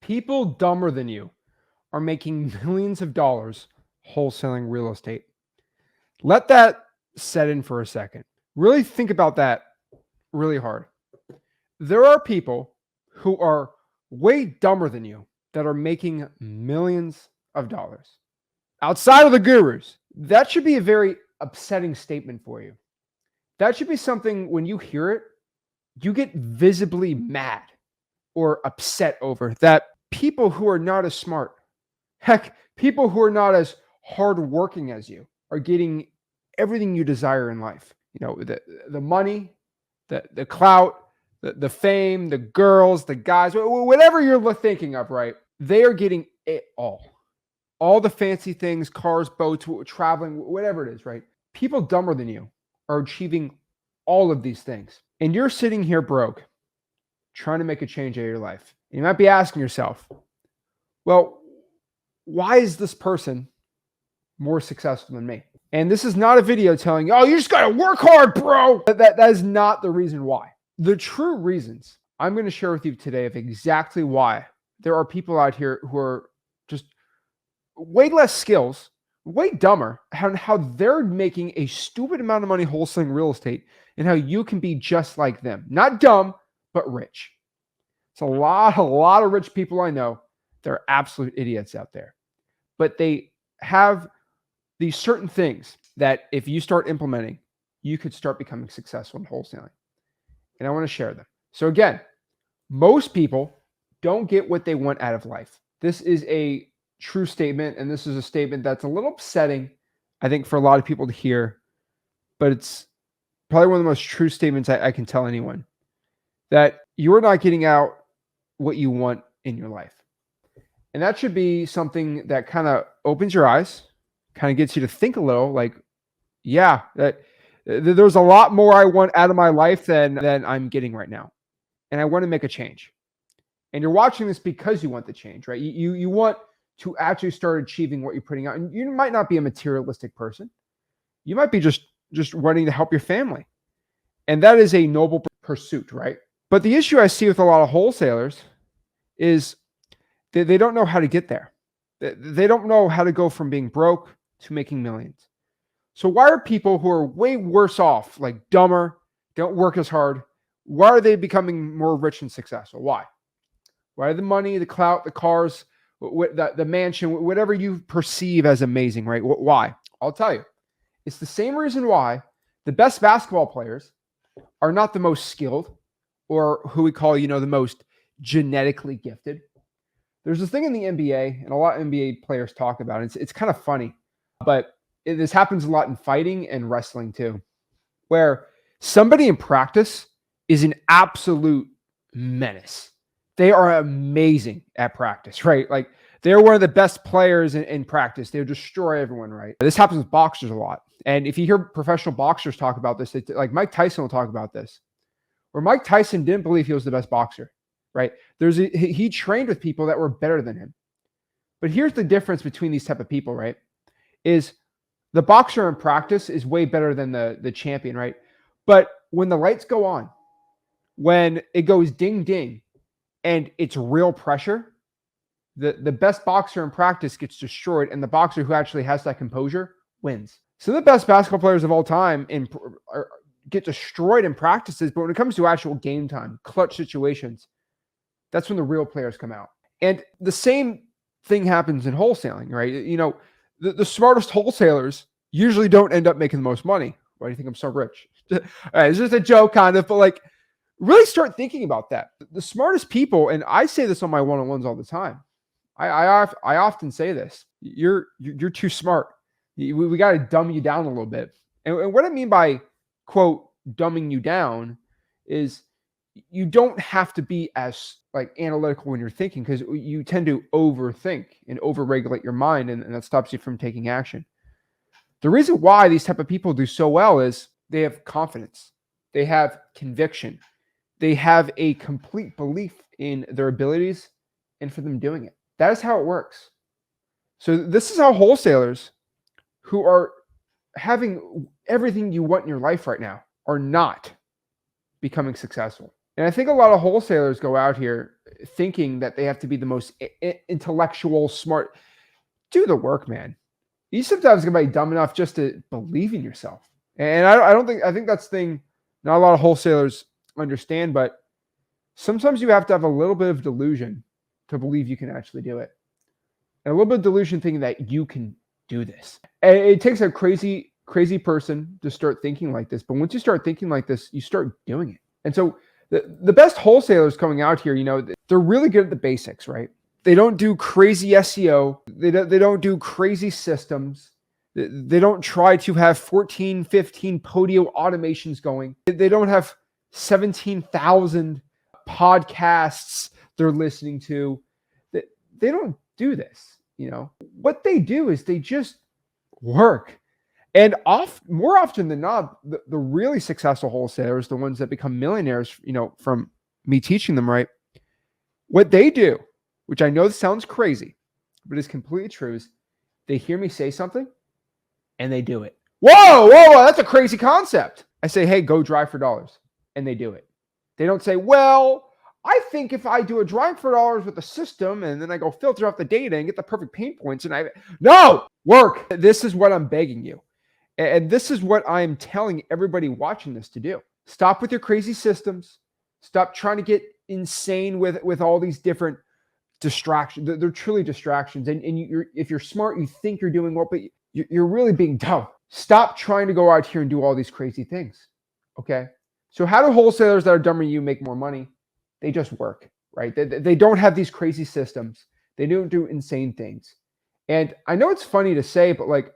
People dumber than you are making millions of dollars wholesaling real estate. Let that set in for a second. Really think about that really hard. There are people who are way dumber than you that are making millions of dollars. Outside of the gurus, that should be a very upsetting statement for you. That should be something when you hear it, you get visibly mad or upset over that people who are not as smart, heck, people who are not as hardworking as you are getting everything you desire in life. You know, the money, the clout, the fame, the girls, the guys, whatever you're thinking of, right? They are getting it all the fancy things, cars, boats, traveling, whatever it is, right? People dumber than you are achieving all of these things. And you're sitting here broke, trying to make a change in your life. And you might be asking yourself, well, why is this person more successful than me? And this is not a video telling you, oh, you just got to work hard, bro. That is not the reason why. The true reasons I'm going to share with you today of exactly why there are people out here who are just way less skills, way dumber, how they're making a stupid amount of money wholesaling real estate and how you can be just like them. Not dumb, but rich. It's a lot of rich people I know. They're absolute idiots out there. But they have these certain things that if you start implementing, you could start becoming successful in wholesaling. And I want to share them. So again, most people don't get what they want out of life. This is a true statement, and this is a statement that's a little upsetting, I think, for a lot of people to hear, but it's probably one of the most true statements I can tell anyone, that you're not getting out what you want in your life. And that should be something that kind of opens your eyes, kind of gets you to think a little like, yeah, that there's a lot more I want out of my life than I'm getting right now. And I want to make a change. And you're watching this because you want the change, right? You want to actually start achieving what you're putting out. And you might not be a materialistic person. You might be just wanting to help your family. And that is a noble pursuit, right? But the issue I see with a lot of wholesalers is they don't know how to get there. They don't know how to go from being broke to making millions. So why are people who are way worse off, like dumber, don't work as hard, why are they becoming more rich and successful? Why? Why are the money, the clout, the cars, the mansion, whatever you perceive as amazing, right? Why? I'll tell you. It's the same reason why the best basketball players are not the most skilled or who we call, the most genetically gifted. There's this thing in the NBA, and a lot of NBA players talk about it. It's kind of funny, but this happens a lot in fighting and wrestling too, where somebody in practice is an absolute menace. They are amazing at practice, right? Like they're one of the best players in practice. They'll destroy everyone, right? This happens with boxers a lot. And if you hear professional boxers talk about this, like Mike Tyson will talk about this, where Mike Tyson didn't believe he was the best boxer, right? He trained with people that were better than him. But here's the difference between these type of people, right? Is the boxer in practice is way better than the champion, right? But when the lights go on, when it goes ding, ding, and it's real pressure, the best boxer in practice gets destroyed, and the boxer who actually has that composure wins. So the best basketball players of all time get destroyed in practices, but when it comes to actual game time, clutch situations, that's when the real players come out. And the same thing happens in wholesaling, right? The smartest wholesalers usually don't end up making the most money. Why do you think I'm so rich? All right, it's just a joke kind of, but like really start thinking about that. The smartest people, and I say this on my one-on-ones all the time. I often say this, you're too smart. We got to dumb you down a little bit. And what I mean by, quote, dumbing you down is you don't have to be as like analytical when you're thinking, because you tend to overthink and overregulate your mind, and that stops you from taking action. The reason why these type of people do so well is they have confidence. They have conviction. They have a complete belief in their abilities and for them doing it. That is how it works. So this is how wholesalers who are having everything you want in your life right now are not becoming successful. And I think a lot of wholesalers go out here, thinking that they have to be the most intellectual, smart. Do the work, man. You sometimes can be dumb enough just to believe in yourself. And I think that's the thing not a lot of wholesalers understand, but sometimes you have to have a little bit of delusion to believe you can actually do it. And a little bit of delusion thinking that you can do this. And it takes a crazy person to start thinking like this. But once you start thinking like this, you start doing it. And so the best wholesalers coming out here, they're really good at the basics, right? They don't do crazy SEO. They don't do crazy systems. They don't try to have 14, 15 Podio automations going. They don't have 17,000 podcasts they're listening to. They don't do this, What they do is they just work. And more often than not, the really successful wholesalers, the ones that become millionaires, from me teaching them, right? What they do, which I know sounds crazy, but is completely true, is they hear me say something and they do it. Whoa, that's a crazy concept. I say, hey, go drive for dollars. And they do it. They don't say, well, I think if I do a drive for dollars with a system and then I go filter out the data and get the perfect pain points no, work. This is what I'm begging you. And this is what I'm telling everybody watching this to do. Stop with your crazy systems. Stop trying to get insane with all these different distractions. They're truly distractions. And if you're smart, you think you're doing well, but you're really being dumb. Stop trying to go out here and do all these crazy things. Okay? So how do wholesalers that are dumber than you make more money? They just work, right? They don't have these crazy systems. They don't do insane things. And I know it's funny to say, but like,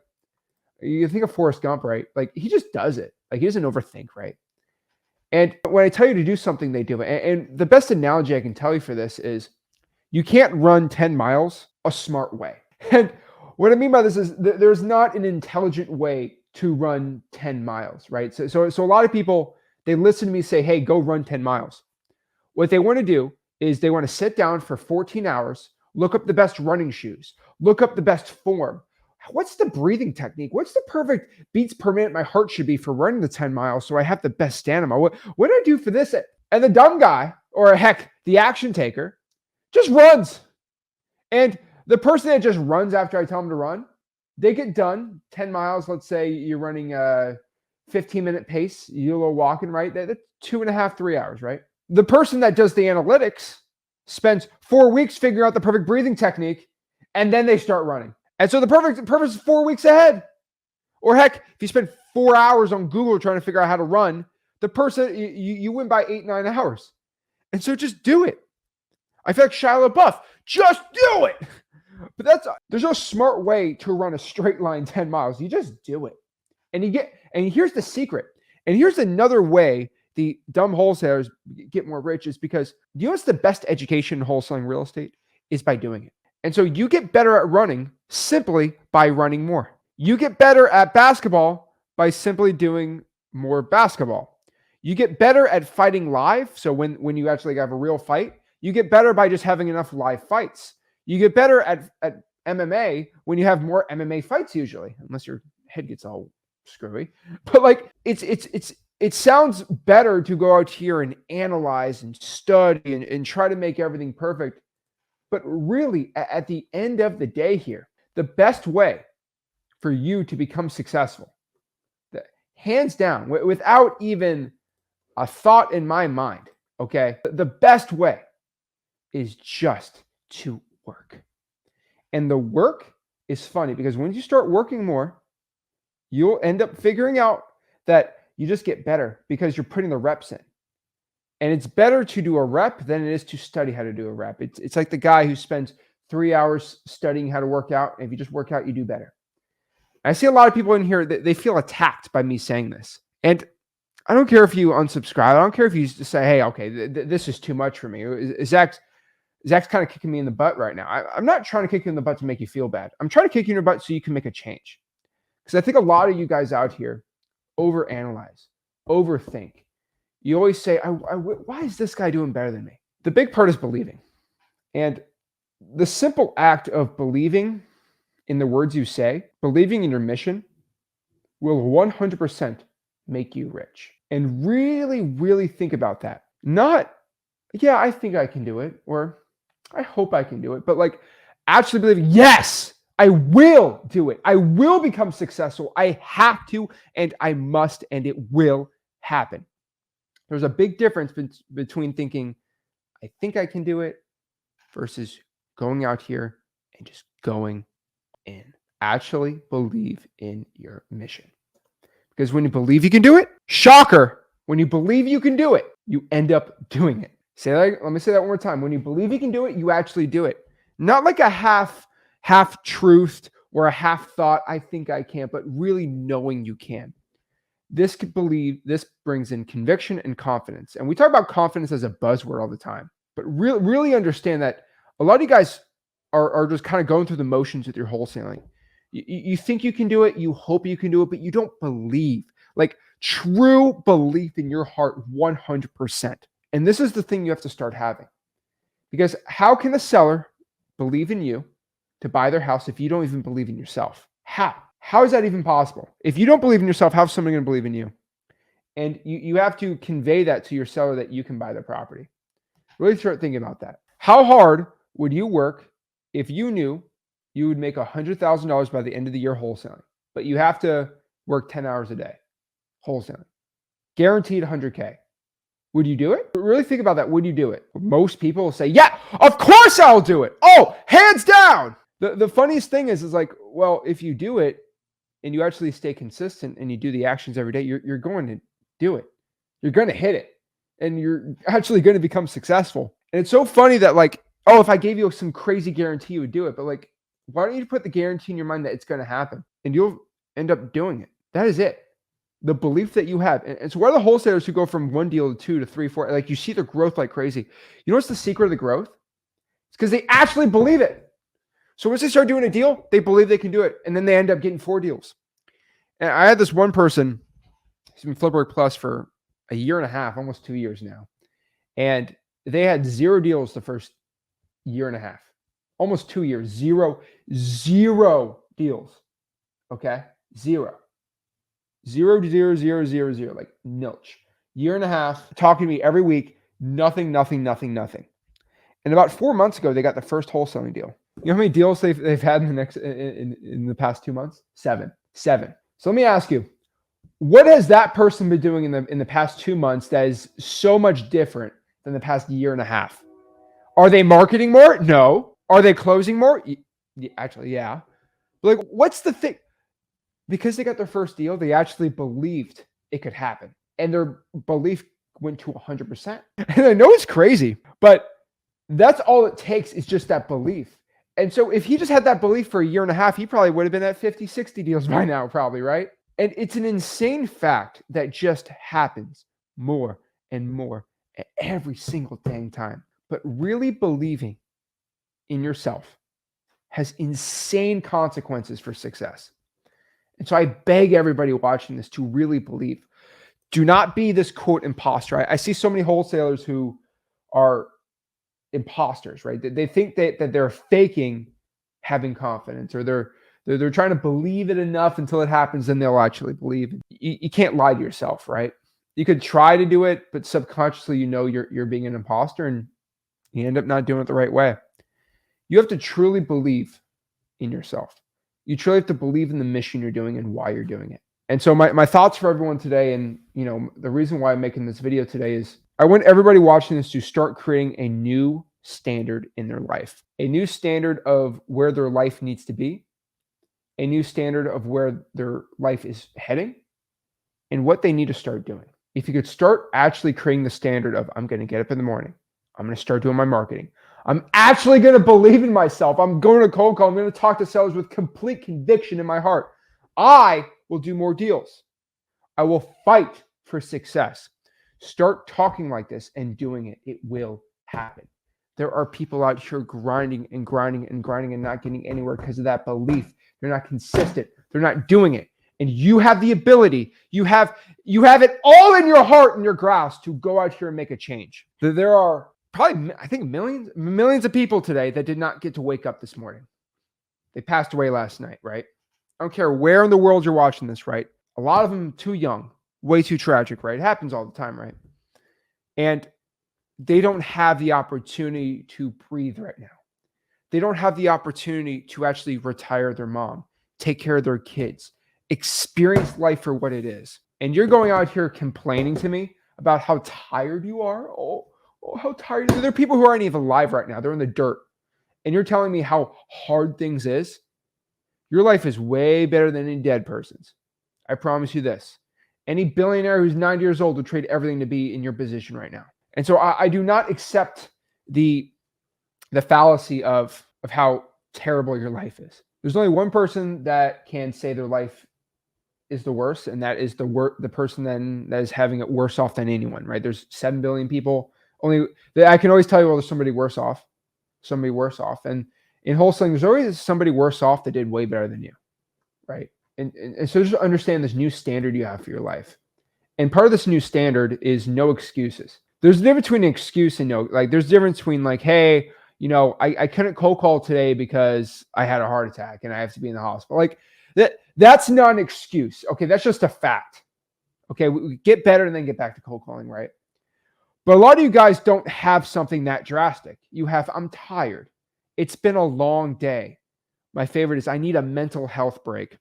you think of Forrest Gump, right? Like, he just does it. Like, he doesn't overthink, right? And when I tell you to do something, they do it. And the best analogy I can tell you for this is you can't run 10 miles a smart way. And what I mean by this is there's not an intelligent way to run 10 miles, right? So a lot of people, they listen to me say, hey, go run 10 miles. What they want to do is they want to sit down for 14 hours, look up the best running shoes, look up the best form. What's the breathing technique? What's the perfect beats per minute my heart should be for running the 10 miles so I have the best stamina? What do I do for this? And the dumb guy, or heck, the action taker, just runs. And the person that just runs after I tell them to run, they get done 10 miles. Let's say you're running a 15-minute pace, you do a little walking, right? That's 2.5, 3 hours, right? The person that does the analytics spends 4 weeks figuring out the perfect breathing technique, and then they start running. And so the perfect is 4 weeks ahead. Or heck, if you spend 4 hours on Google trying to figure out how to run, the person, you win by 8, 9 hours. And so just do it. I feel like Shia LaBeouf, just do it. But there's no smart way to run a straight line 10 miles. You just do it. And here's the secret. And here's another way the dumb wholesalers get more rich is because you know what's the best education in wholesaling real estate is by doing it. And so you get better at running simply by running more. You get better at basketball by simply doing more basketball. You get better at fighting live. So when you actually have a real fight, you get better by just having enough live fights. You get better at MMA when you have more MMA fights usually, unless your head gets all screwy. But like it sounds better to go out here and analyze and study and try to make everything perfect. But really, at the end of the day here, the best way for you to become successful, hands down, without even a thought in my mind, okay, the best way is just to work. And the work is funny because when you start working more, you'll end up figuring out that you just get better because you're putting the reps in. And it's better to do a rep than it is to study how to do a rep. It's like the guy who spends 3 hours studying how to work out. And if you just work out, you do better. I see a lot of people in here that they feel attacked by me saying this. And I don't care if you unsubscribe. I don't care if you just say, hey, okay, this is too much for me. Zach's kind of kicking me in the butt right now. I'm not trying to kick you in the butt to make you feel bad. I'm trying to kick you in the butt so you can make a change. Because I think a lot of you guys out here overanalyze, overthink. You always say, why is this guy doing better than me? The big part is believing. And the simple act of believing in the words you say, believing in your mission, will 100% make you rich. And really, really think about that. Not yeah, I think I can do it, or I hope I can do it, but like actually believing, yes, I will do it. I will become successful. I have to, and I must, and it will happen. There's a big difference between thinking, I think I can do it versus going out here and just going in. Actually believe in your mission. Because when you believe you can do it, shocker, when you believe you can do it, you end up doing it. Let me say that one more time. When you believe you can do it, you actually do it. Not like a half truth or a half thought, I think I can, but really knowing you can. This brings in conviction and confidence. And we talk about confidence as a buzzword all the time, but really understand that a lot of you guys are just kind of going through the motions with your wholesaling. You think you can do it, you hope you can do it, but you don't believe. Like true belief in your heart 100%. And this is the thing you have to start having. Because how can a seller believe in you to buy their house if you don't even believe in yourself? How? How is that even possible? If you don't believe in yourself, how's somebody going to believe in you? And you have to convey that to your seller that you can buy the property. Really start thinking about that. How hard would you work if you knew you would make $100,000 by the end of the year wholesaling, but you have to work 10 hours a day wholesaling? Guaranteed 100K. Would you do it? But really think about that. Would you do it? Most people will say, yeah, of course I'll do it. Oh, hands down. The funniest thing is like, well, if you do it and you actually stay consistent and you do the actions every day, you're going to do it. You're going to hit it. And you're actually going to become successful. And it's so funny that like, oh, if I gave you some crazy guarantee, you would do it. But like, why don't you put the guarantee in your mind that it's going to happen and you'll end up doing it? That is it. The belief that you have. And so what are the wholesalers who go from one deal to 2 to 3, 4? Like you see their growth like crazy. You know what's the secret of the growth? It's because they actually believe it. So once they start doing a deal, they believe they can do it. And then they end up getting 4 deals. And I had this one person, he's been Flipboard Plus for a year and a half, almost 2 years now. And they had 0 deals the first year and a half, almost 2 years, zero deals. Okay. Zero, like nilch. Year and a half, talking to me every week, nothing. And about 4 months ago, they got the first wholesaling deal. You know how many deals they've had in the past 2 months? 7. So let me ask you, what has that person been doing in the past 2 months that is so much different than the past year and a half? Are they marketing more? No. Are they closing more? Actually, yeah. But like, what's the thing? Because they got their first deal, they actually believed it could happen. And their belief went to 100%. And I know it's crazy, but that's all it takes is just that belief. And so if he just had that belief for a year and a half, he probably would have been at 50, 60 deals by now, probably, right? And it's an insane fact that just happens more and more every single dang time. But really believing in yourself has insane consequences for success. And so I beg everybody watching this to really believe. Do not be this quote imposter. I see so many wholesalers who are imposters, right? They think that they're faking having confidence, or they're trying to believe it enough until it happens, and they'll actually believe. You can't lie to yourself, right? You could try to do it, but subconsciously you know you're being an imposter, and you end up not doing it the right way. You have to truly believe in yourself. You truly have to believe in the mission you're doing and why you're doing it. And so my thoughts for everyone today, and the reason why I'm making this video today is I want everybody watching this to start creating a new standard in their life, a new standard of where their life needs to be, a new standard of where their life is heading, and what they need to start doing. If you could start actually creating the standard of, I'm going to get up in the morning, I'm going to start doing my marketing, I'm actually going to believe in myself, I'm going to cold call, I'm going to talk to sellers with complete conviction in my heart, I will do more deals. I will fight for success. Start talking like this and doing it. It will happen. There are people out here grinding and not getting anywhere because of that belief. They're not consistent. They're not doing it. And you have the ability, you have it all in your heart and your grasp to go out here and make a change. There are probably, I think, millions of people today that did not get to wake up this morning. They passed away last night, right? I don't care where in the world you're watching this, right? A lot of them too young, way too tragic, right? It happens all the time, right? And they don't have the opportunity to breathe right now. They don't have the opportunity to actually retire their mom, take care of their kids, experience life for what it is. And you're going out here complaining to me about how tired you are. How tired. There are people who aren't even alive right now. They're in the dirt. And you're telling me how hard things is. Your life is way better than any dead person's. I promise you this. Any billionaire who's 90 years old would trade everything to be in your position right now. And so I do not accept the fallacy of how terrible your life is. There's only one person that can say their life is the worst, and that is the person then that is having it worse off than anyone, right? There's 7 billion people. I can always tell you, well, there's somebody worse off. And in wholesaling, there's always somebody worse off that did way better than you, right? And so just understand this new standard you have for your life. And part of this new standard is no excuses. There's a difference between an excuse and no, like there's a difference between like, hey, I couldn't cold call today because I had a heart attack and I have to be in the hospital. Like that's not an excuse. Okay, that's just a fact. Okay, we get better and then get back to cold calling, right? But a lot of you guys don't have something that drastic. You have, I'm tired. It's been a long day. My favorite is I need a mental health break.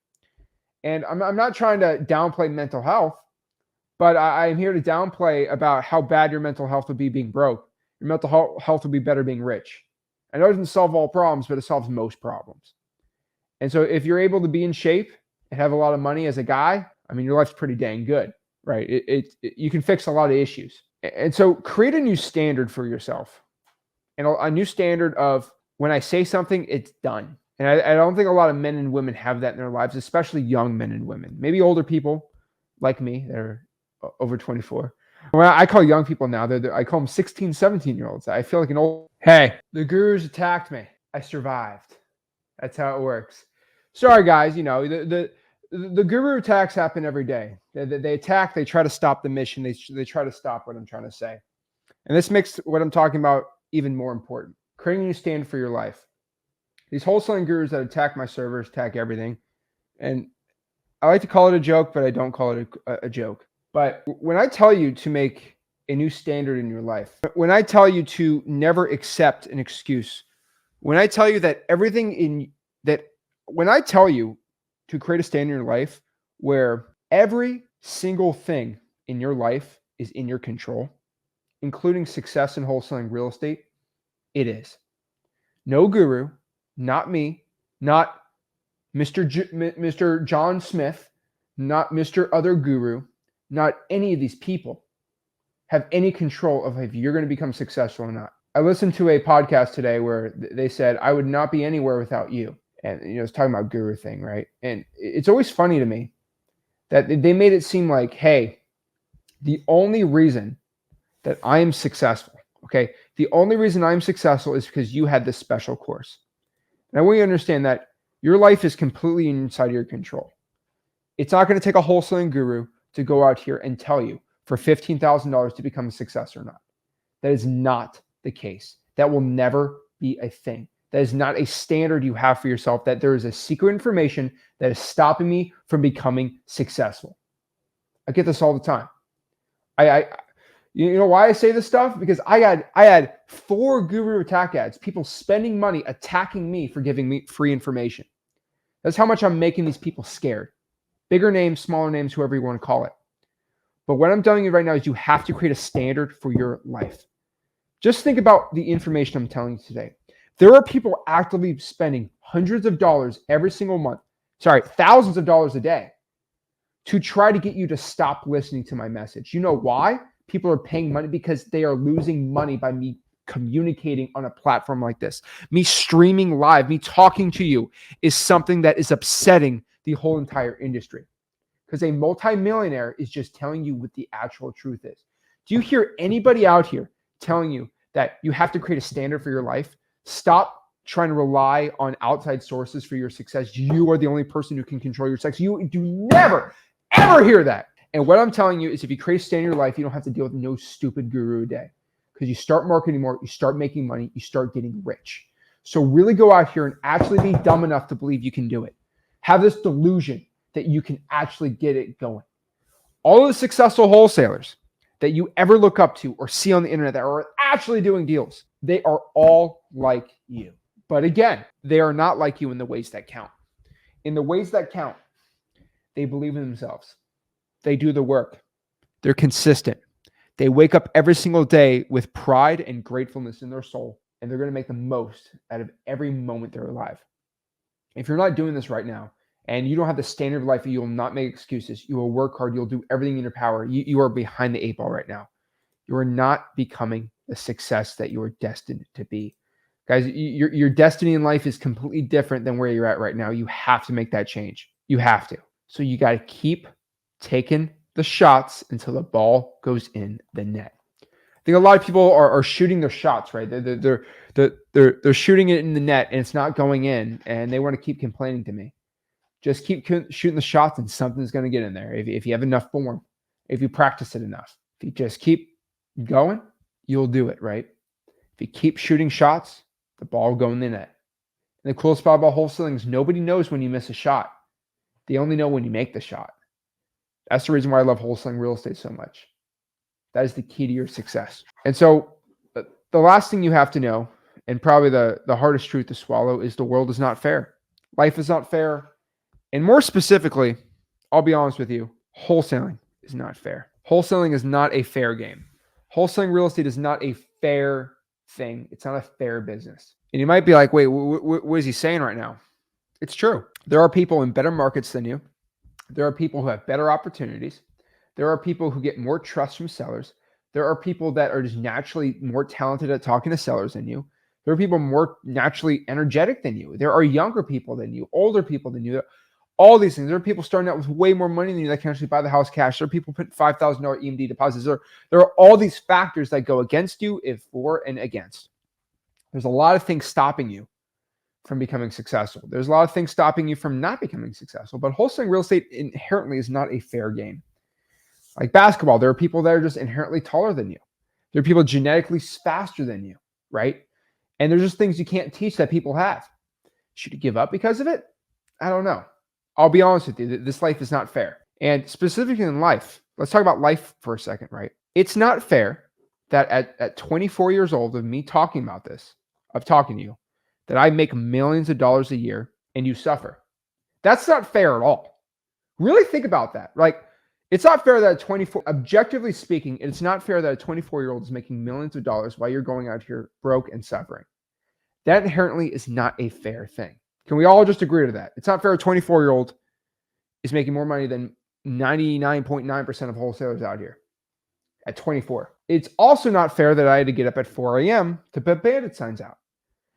And I'm not trying to downplay mental health, but I'm here to downplay about how bad your mental health would be being broke. Your mental health would be better being rich. I know it doesn't solve all problems, but it solves most problems. And so if you're able to be in shape and have a lot of money as a guy, I mean, your life's pretty dang good, right? You can fix a lot of issues. And so create a new standard for yourself, and a new standard of when I say something, it's done. And I don't think a lot of men and women have that in their lives, especially young men and women. Maybe older people like me, they're over 24. Well, I call young people now, I call them 16, 17-year-olds. I feel like an old, hey, the gurus attacked me. I survived. That's how it works. Sorry, guys. The guru attacks happen every day. They attack. They try to stop the mission. They try to stop what I'm trying to say. And this makes what I'm talking about even more important. Creating a new standard for your life. These wholesaling gurus that attack my servers, attack everything. And I like to call it a joke, but I don't call it a joke. But when I tell you to make a new standard in your life, when I tell you to never accept an excuse, when I tell you when I tell you to create a standard in your life where every single thing in your life is in your control, including success in wholesaling real estate, it is. No guru, not me, not Mr. John Smith, not Mr. Other Guru, not any of these people have any control of if you're going to become successful or not. I listened to a podcast today where they said, I would not be anywhere without you. And, it's talking about guru thing, right? And it's always funny to me that they made it seem like, hey, the only reason that I am successful, okay, the only reason I'm successful is because you had this special course. And I want you to understand that your life is completely inside of your control. It's not going to take a wholesaling guru to go out here and tell you for $15,000 to become a success or not. That is not the case. That will never be a thing. That is not a standard you have for yourself, that there is a secret information that is stopping me from becoming successful. I get this all the time. You know why I say this stuff? Because I had 4 guru attack ads, people spending money attacking me for giving me free information. That's how much I'm making these people scared. Bigger names, smaller names, whoever you want to call it. But what I'm telling you right now is you have to create a standard for your life. Just think about the information I'm telling you today. There are people actively spending hundreds of dollars every single month, thousands of dollars a day to try to get you to stop listening to my message. You know why? People are paying money because they are losing money by me communicating on a platform like this. Me streaming live, me talking to you is something that is upsetting the whole entire industry. Because a multimillionaire is just telling you what the actual truth is. Do you hear anybody out here telling you that you have to create a standard for your life? Stop trying to rely on outside sources for your success. You are the only person who can control your success. You do never, ever hear that. And what I'm telling you is if you create a standard in your life, you don't have to deal with no stupid guru a day. Because you start marketing more, you start making money, you start getting rich. So really go out here and actually be dumb enough to believe you can do it. Have this delusion that you can actually get it going. All of the successful wholesalers, that you ever look up to or see on the internet that are actually doing deals, they are all like you. But again, they are not like you in the ways that count. In the ways that count, they believe in themselves. They do the work. They're consistent. They wake up every single day with pride and gratefulness in their soul, and they're going to make the most out of every moment they're alive. If you're not doing this right now, and you don't have the standard of life, you will not make excuses. You will work hard. You'll do everything in your power. You are behind the 8 ball right now. You are not becoming the success that you are destined to be. Guys, your destiny in life is completely different than where you're at right now. You have to make that change. You have to. So you got to keep taking the shots until the ball goes in the net. I think a lot of people are shooting their shots, right? They're shooting it in the net and it's not going in, and they want to keep complaining to me. Just keep shooting the shots and something's going to get in there. If you have enough form, if you practice it enough, if you just keep going, you'll do it, right? If you keep shooting shots, the ball will go in the net. And the coolest part about wholesaling is nobody knows when you miss a shot. They only know when you make the shot. That's the reason why I love wholesaling real estate so much. That is the key to your success. And so the last thing you have to know, and probably the hardest truth to swallow, is the world is not fair. Life is not fair. And more specifically, I'll be honest with you, wholesaling is not fair. Wholesaling is not a fair game. Wholesaling real estate is not a fair thing. It's not a fair business. And you might be like, wait, what is he saying right now? It's true. There are people in better markets than you. There are people who have better opportunities. There are people who get more trust from sellers. There are people that are just naturally more talented at talking to sellers than you. There are people more naturally energetic than you. There are younger people than you, older people than you. All these things. There are people starting out with way more money than you that can actually buy the house cash. There are people putting $5,000 EMD deposits. There are all these factors that go against you, if for and against. There's a lot of things stopping you from becoming successful. There's a lot of things stopping you from not becoming successful. But wholesaling real estate inherently is not a fair game. Like basketball, there are people that are just inherently taller than you. There are people genetically faster than you, right? And there's just things you can't teach that people have. Should you give up because of it? I don't know. I'll be honest with you. This life is not fair. And specifically in life, let's talk about life for a second, right? It's not fair that at 24 years old of me talking about this, of talking to you, that I make millions of dollars a year and you suffer. That's not fair at all. Really think about that. Like, it's not fair that at 24, objectively speaking, it's not fair that a 24-year-old is making millions of dollars while you're going out here broke and suffering. That inherently is not a fair thing. Can we all just agree to that? It's not fair a 24-year-old is making more money than 99.9% of wholesalers out here at 24. It's also not fair that I had to get up at 4 a.m. to put bandit signs out.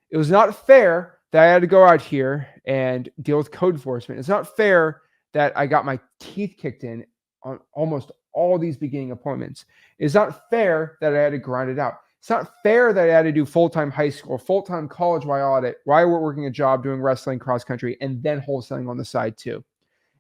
It was not fair that I had to go out here and deal with code enforcement. It's not fair that I got my teeth kicked in on almost all these beginning appointments. It's not fair that I had to grind it out. It's not fair that I had to do full-time high school, full-time college while at it, while we're working a job doing wrestling, cross country, and then wholesaling on the side too.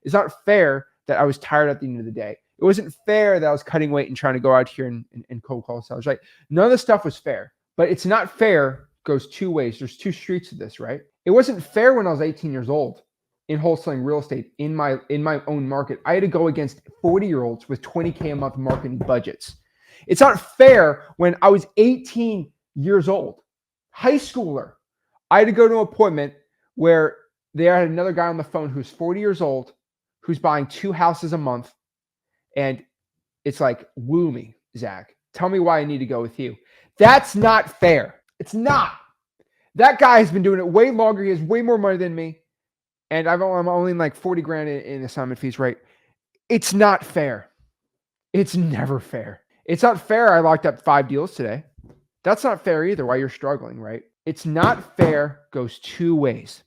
It's not fair that I was tired at the end of the day. It wasn't fair that I was cutting weight and trying to go out here and cold call sellers, right? None of this stuff was fair, but it's not fair goes two ways. There's two streets to this, right? It wasn't fair when I was 18 years old in wholesaling real estate in my own market. I had to go against 40-year-olds with $20K a month marketing budgets. It's not fair when I was 18 years old, high schooler. I had to go to an appointment where they had another guy on the phone who's 40 years old, who's buying 2 houses a month. And it's like, woo me, Zach. Tell me why I need to go with you. That's not fair. It's not. That guy has been doing it way longer. He has way more money than me. And I'm only like 40 grand in assignment fees, right? It's not fair. It's never fair. It's not fair I locked up 5 deals today. That's not fair either while you're struggling, right? It's not fair goes two ways.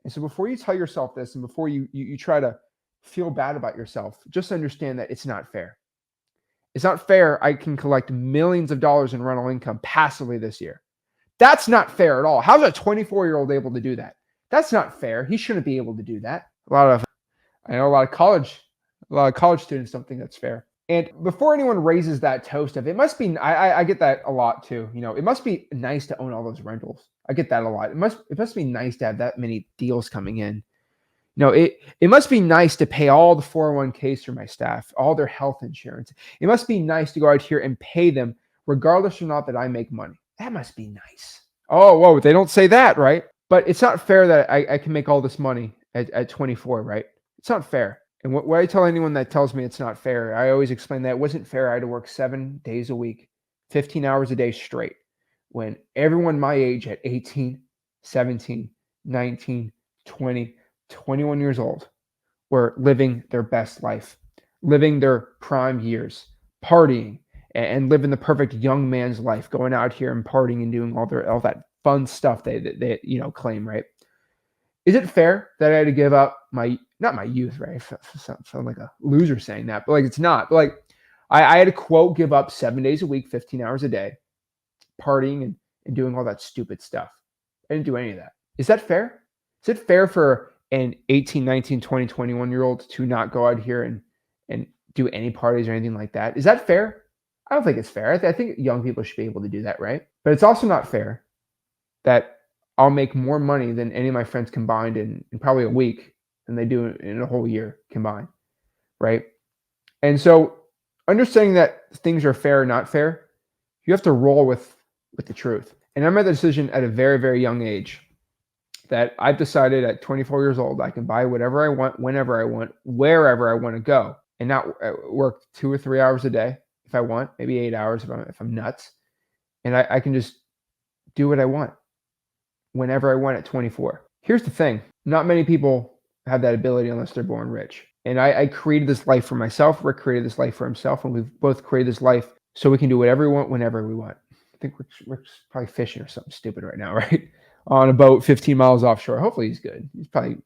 And so before you tell yourself this and before you try to feel bad about yourself, just understand that it's not fair. It's not fair I can collect millions of dollars in rental income passively this year. That's not fair at all. How's a 24-year-old able to do that? That's not fair. He shouldn't be able to do that. I know a lot of college students don't think that's fair. And before anyone raises that toast of it must be, I get that a lot too. You know, it must be nice to own all those rentals. I get that a lot. It must be nice to have that many deals coming in. No, it must be nice to pay all the 401ks for my staff, all their health insurance. It must be nice to go out here and pay them regardless or not that I make money. That must be nice. Oh, whoa, they don't say that, right? But it's not fair that I can make all this money at 24, right? It's not fair. And what I tell anyone that tells me it's not fair, I always explain that it wasn't fair. I had to work 7 days a week, 15 hours a day straight, when everyone my age at 18, 17, 19, 20, 21 years old were living their best life, living their prime years, partying and living the perfect young man's life, going out here and partying and doing all that fun stuff they claim, right? Is it fair that I had to give up not my youth, right? I sound like a loser saying that, but like it's not. But like I had to quote give up 7 days a week, 15 hours a day, partying and doing all that stupid stuff. I didn't do any of that. Is that fair? Is it fair for an 18, 19, 20, 21-year-old to not go out here and do any parties or anything like that? Is that fair? I don't think it's fair. I think young people should be able to do that, right? But it's also not fair that I'll make more money than any of my friends combined in probably a week than they do in a whole year combined, right? And so understanding that things are fair or not fair, you have to roll with the truth. And I made the decision at a very, very young age that I've decided at 24 years old, I can buy whatever I want, whenever I want, wherever I want to go, and not work 2 or 3 hours a day if I want, maybe 8 hours if I'm nuts. And I can just do what I want whenever I want at 24. Here's the thing. Not many people have that ability unless they're born rich. And I created this life for myself. Rick created this life for himself. And we've both created this life so we can do whatever we want, whenever we want. I think Rick's probably fishing or something stupid right now, right? On a boat 15 miles offshore. Hopefully he's good. He's probably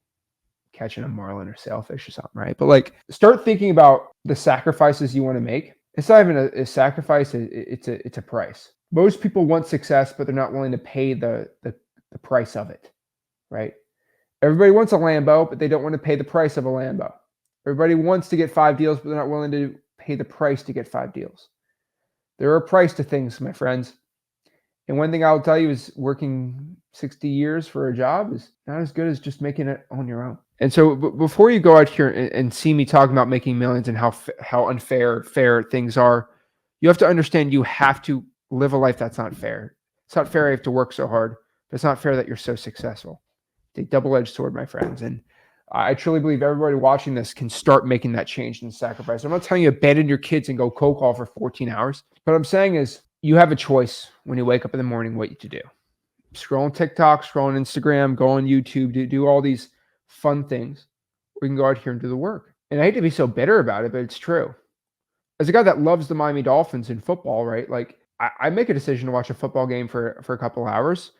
catching a marlin or sailfish or something, right? But like, start thinking about the sacrifices you want to make. It's not even a sacrifice. It's a price. Most people want success, but they're not willing to pay the price of it, right? Everybody wants a Lambo, but they don't want to pay the price of a Lambo. Everybody wants to get 5 deals, but they're not willing to pay the price to get 5 deals. There are a price to things, my friends. And one thing I'll tell you is working 60 years for a job is not as good as just making it on your own. And so before you go out here and see me talking about making millions and how fair things are, you have to understand you have to live a life that's not fair. It's not fair I have to work so hard, but it's not fair that you're so successful. It's a double-edged sword, my friends. And I truly believe everybody watching this can start making that change and sacrifice. I'm not telling you abandon your kids and go cold call for 14 hours. What I'm saying is you have a choice when you wake up in the morning what to do. Scroll on TikTok, scroll on Instagram, go on YouTube, do all these fun things. We can go out here and do the work. And I hate to be so bitter about it, but it's true. As a guy that loves the Miami Dolphins in football, right? Like I make a decision to watch a football game for a couple hours.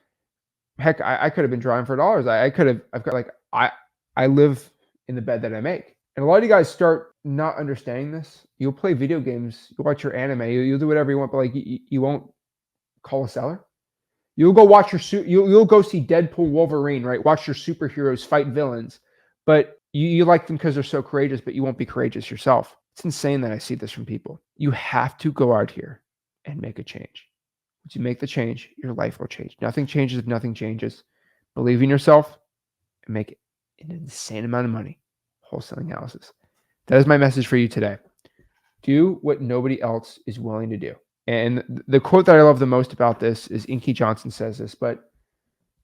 Heck, I could have been drawing for dollars. I live in the bed that I make. And a lot of you guys start not understanding this. You'll play video games, you'll watch your anime, you'll do whatever you want, but like you won't call a seller. You'll go watch you'll go see Deadpool, Wolverine, right? Watch your superheroes fight villains, but you like them because they're so courageous, but you won't be courageous yourself. It's insane that I see this from people. You have to go out here and make a change. Once you make the change, your life will change. Nothing changes if nothing changes. Believe in yourself and make an insane amount of money wholesaling houses. That is my message for you today. Do what nobody else is willing to do. And the quote that I love the most about this is Inky Johnson says this, but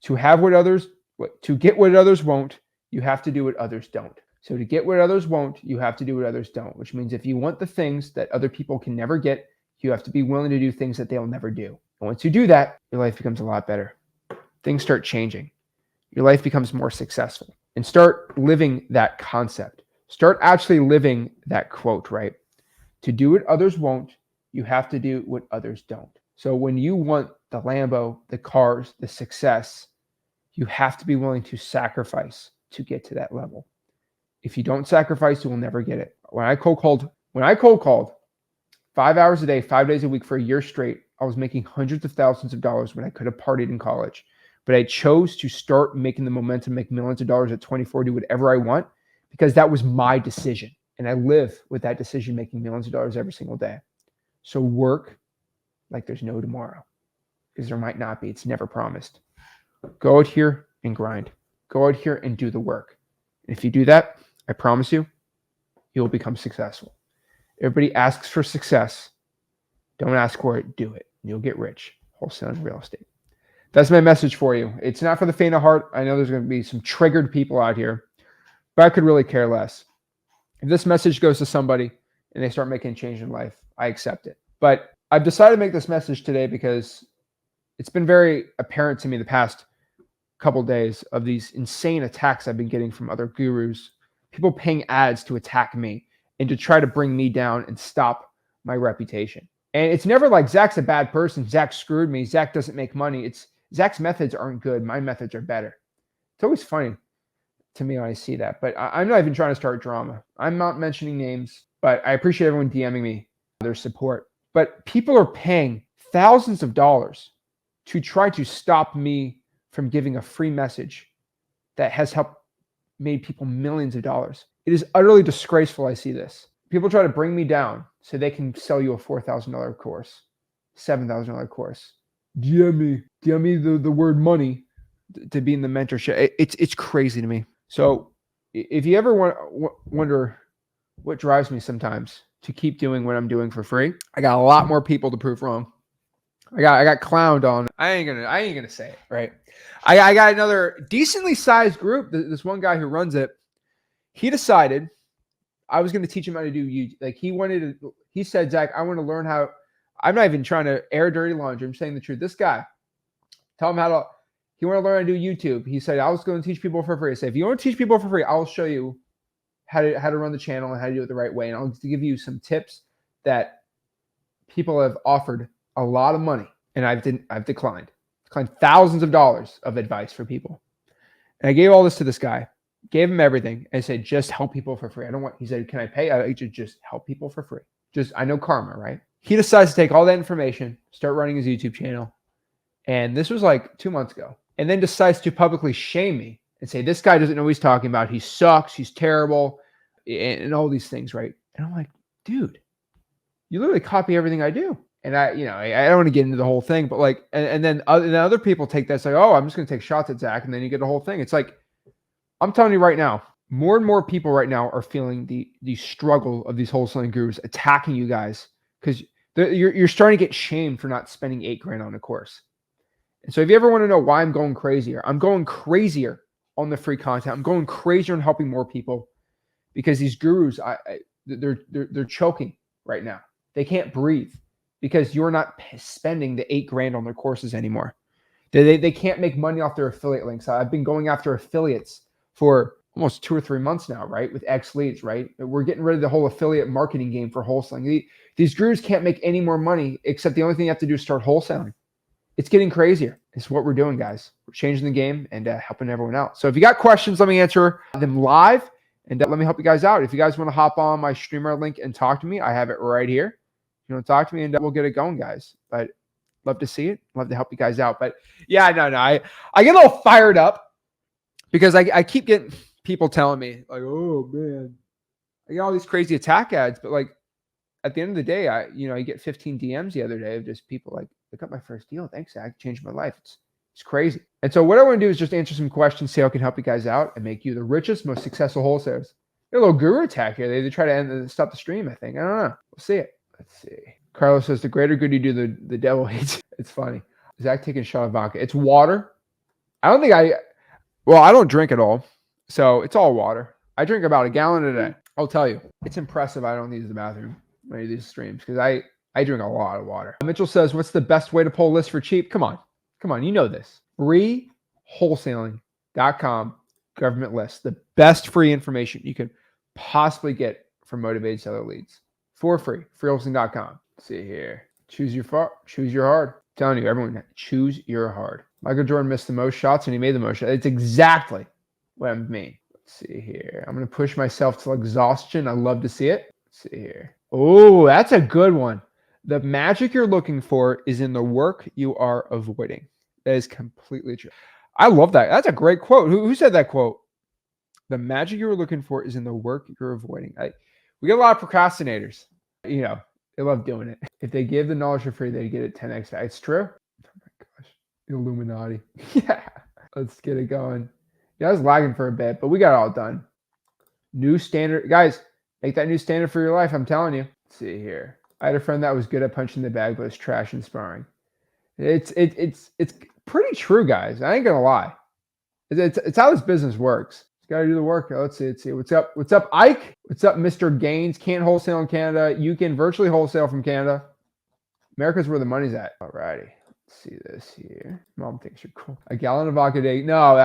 to get what others won't, you have to do what others don't. So to get what others won't, you have to do what others don't, which means if you want the things that other people can never get, you have to be willing to do things that they'll never do. And once you do that, your life becomes a lot better. Things start changing. Your life becomes more successful. And start living that concept. Start actually living that quote, right? To do what others won't, you have to do what others don't. So when you want the Lambo, the cars, the success, you have to be willing to sacrifice to get to that level. If you don't sacrifice, you will never get it. When I cold called 5 hours a day, 5 days a week for a year straight, I was making hundreds of thousands of dollars when I could have partied in college. But I chose to start making the momentum, make millions of dollars at 24, do whatever I want, because that was my decision. And I live with that decision, making millions of dollars every single day. So work like there's no tomorrow, because there might not be. It's never promised. Go out here and grind. Go out here and do the work. And if you do that, I promise you, you'll become successful. Everybody asks for success. Don't ask for it, do it. You'll get rich. Wholesaling real estate. That's my message for you. It's not for the faint of heart. I know there's going to be some triggered people out here, but I could really care less. If this message goes to somebody and they start making a change in life, I accept it. But I've decided to make this message today because it's been very apparent to me the past couple of days of these insane attacks I've been getting from other gurus, people paying ads to attack me and to try to bring me down and stop my reputation. And it's never like Zach's a bad person. Zach screwed me. Zach doesn't make money. It's Zach's methods aren't good. My methods are better. It's always funny to me when I see that, but I'm not even trying to start drama. I'm not mentioning names, but I appreciate everyone DMing me their support. But people are paying thousands of dollars to try to stop me from giving a free message that has helped made people millions of dollars. It is utterly disgraceful. I see this. People try to bring me down so they can sell you a $4,000 course, $7,000 course. DM me the word money to be in the mentorship. It's crazy to me. So if you ever wonder what drives me sometimes to keep doing what I'm doing for free, I got a lot more people to prove wrong. I got clowned on. I ain't gonna say it, right? I got another decently sized group. This one guy who runs it, he decided I was going to teach him how to do YouTube. Like he said, Zach, I want to learn how. I'm not even trying to air dirty laundry. I'm saying the truth. This guy, tell him he want to learn how to do YouTube. He said, I was going to teach people for free. I said, if you want to teach people for free, I'll show you how to run the channel and how to do it the right way. And I'll give you some tips that people have offered a lot of money. And I've declined thousands of dollars of advice for people. And I gave all this to this guy, gave him everything, and said, just help people for free. He said, can I pay? I just help people for free. I know karma, right? He decides to take all that information, start running his YouTube channel. And this was like 2 months ago. And then decides to publicly shame me and say, this guy doesn't know what he's talking about. He sucks. He's terrible. And all these things, right? And I'm like, dude, you literally copy everything I do. And I don't want to get into the whole thing, but like, and then other people take that, say, oh, I'm just going to take shots at Zach. And then you get the whole thing. It's like, I'm telling you right now, more and more people right now are feeling the struggle of these wholesaling gurus attacking you guys because you're starting to get shamed for not spending $8,000 on a course. And so if you ever want to know why I'm going crazier on the free content. I'm going crazier on helping more people because these gurus, they're choking right now. They can't breathe because you're not spending the $8,000 on their courses anymore. They can't make money off their affiliate links. I've been going after affiliates for almost 2 or 3 months now, right? With X leads, right? We're getting rid of the whole affiliate marketing game for wholesaling. These gurus can't make any more money except the only thing you have to do is start wholesaling. It's getting crazier. It's what we're doing, guys. We're changing the game and helping everyone out. So if you got questions, let me answer them live and let me help you guys out. If you guys want to hop on my streamer link and talk to me, I have it right here. You want to talk to me and we'll get it going, guys. But love to see it. Love to help you guys out. But yeah, no. I get a little fired up because I keep getting people telling me like, oh man, I get all these crazy attack ads. But like at the end of the day, I get 15 DMs the other day of just people like, I got my first deal. Thanks, Zach. Changed my life. It's crazy. And so what I want to do is just answer some questions, see how I can help you guys out and make you the richest, most successful wholesalers. A little guru attack here. They try to stop the stream, I think. I don't know. We'll see it. Let's see. Carlos says, the greater good you do, the devil hates. It's funny. Zach taking a shot of vodka. It's water. I don't drink at all. So it's all water. I drink about a gallon a day. I'll tell you. It's impressive I don't use the bathroom when I do these streams because I drink a lot of water. Mitchell says, what's the best way to pull lists for cheap? Come on. You know this. FreeWholesaling.com government list. The best free information you can possibly get from motivated seller leads for free. FreeWholesaling.com. Let's see here. Choose your hard. I'm telling you, everyone, choose your hard. Michael Jordan missed the most shots and he made the most shots. It's exactly what I mean. Let's see here. I'm going to push myself to exhaustion. I love to see it. Let's see here. Oh, that's a good one. The magic you're looking for is in the work you are avoiding. That is completely true. I love that. That's a great quote. Who said that quote? The magic you're looking for is in the work you're avoiding. We get a lot of procrastinators. They love doing it. If they give the knowledge for free, they get it 10x. It's true. Oh my gosh. Illuminati. Yeah. Let's get it going. Yeah, I was lagging for a bit, but we got it all done. New standard, guys. Make that new standard for your life. I'm telling you. Let's see here. I had a friend that was good at punching the bag, but was trash in sparring. It's pretty true, guys. I ain't gonna lie. It's how this business works. Got to do the work. Let's see. What's up? What's up, Ike? What's up, Mr. Gaines? Can't wholesale in Canada. You can virtually wholesale from Canada. America's where the money's at. Alrighty. Let's see this here. Mom thinks you're cool. A gallon of vodka a day. No,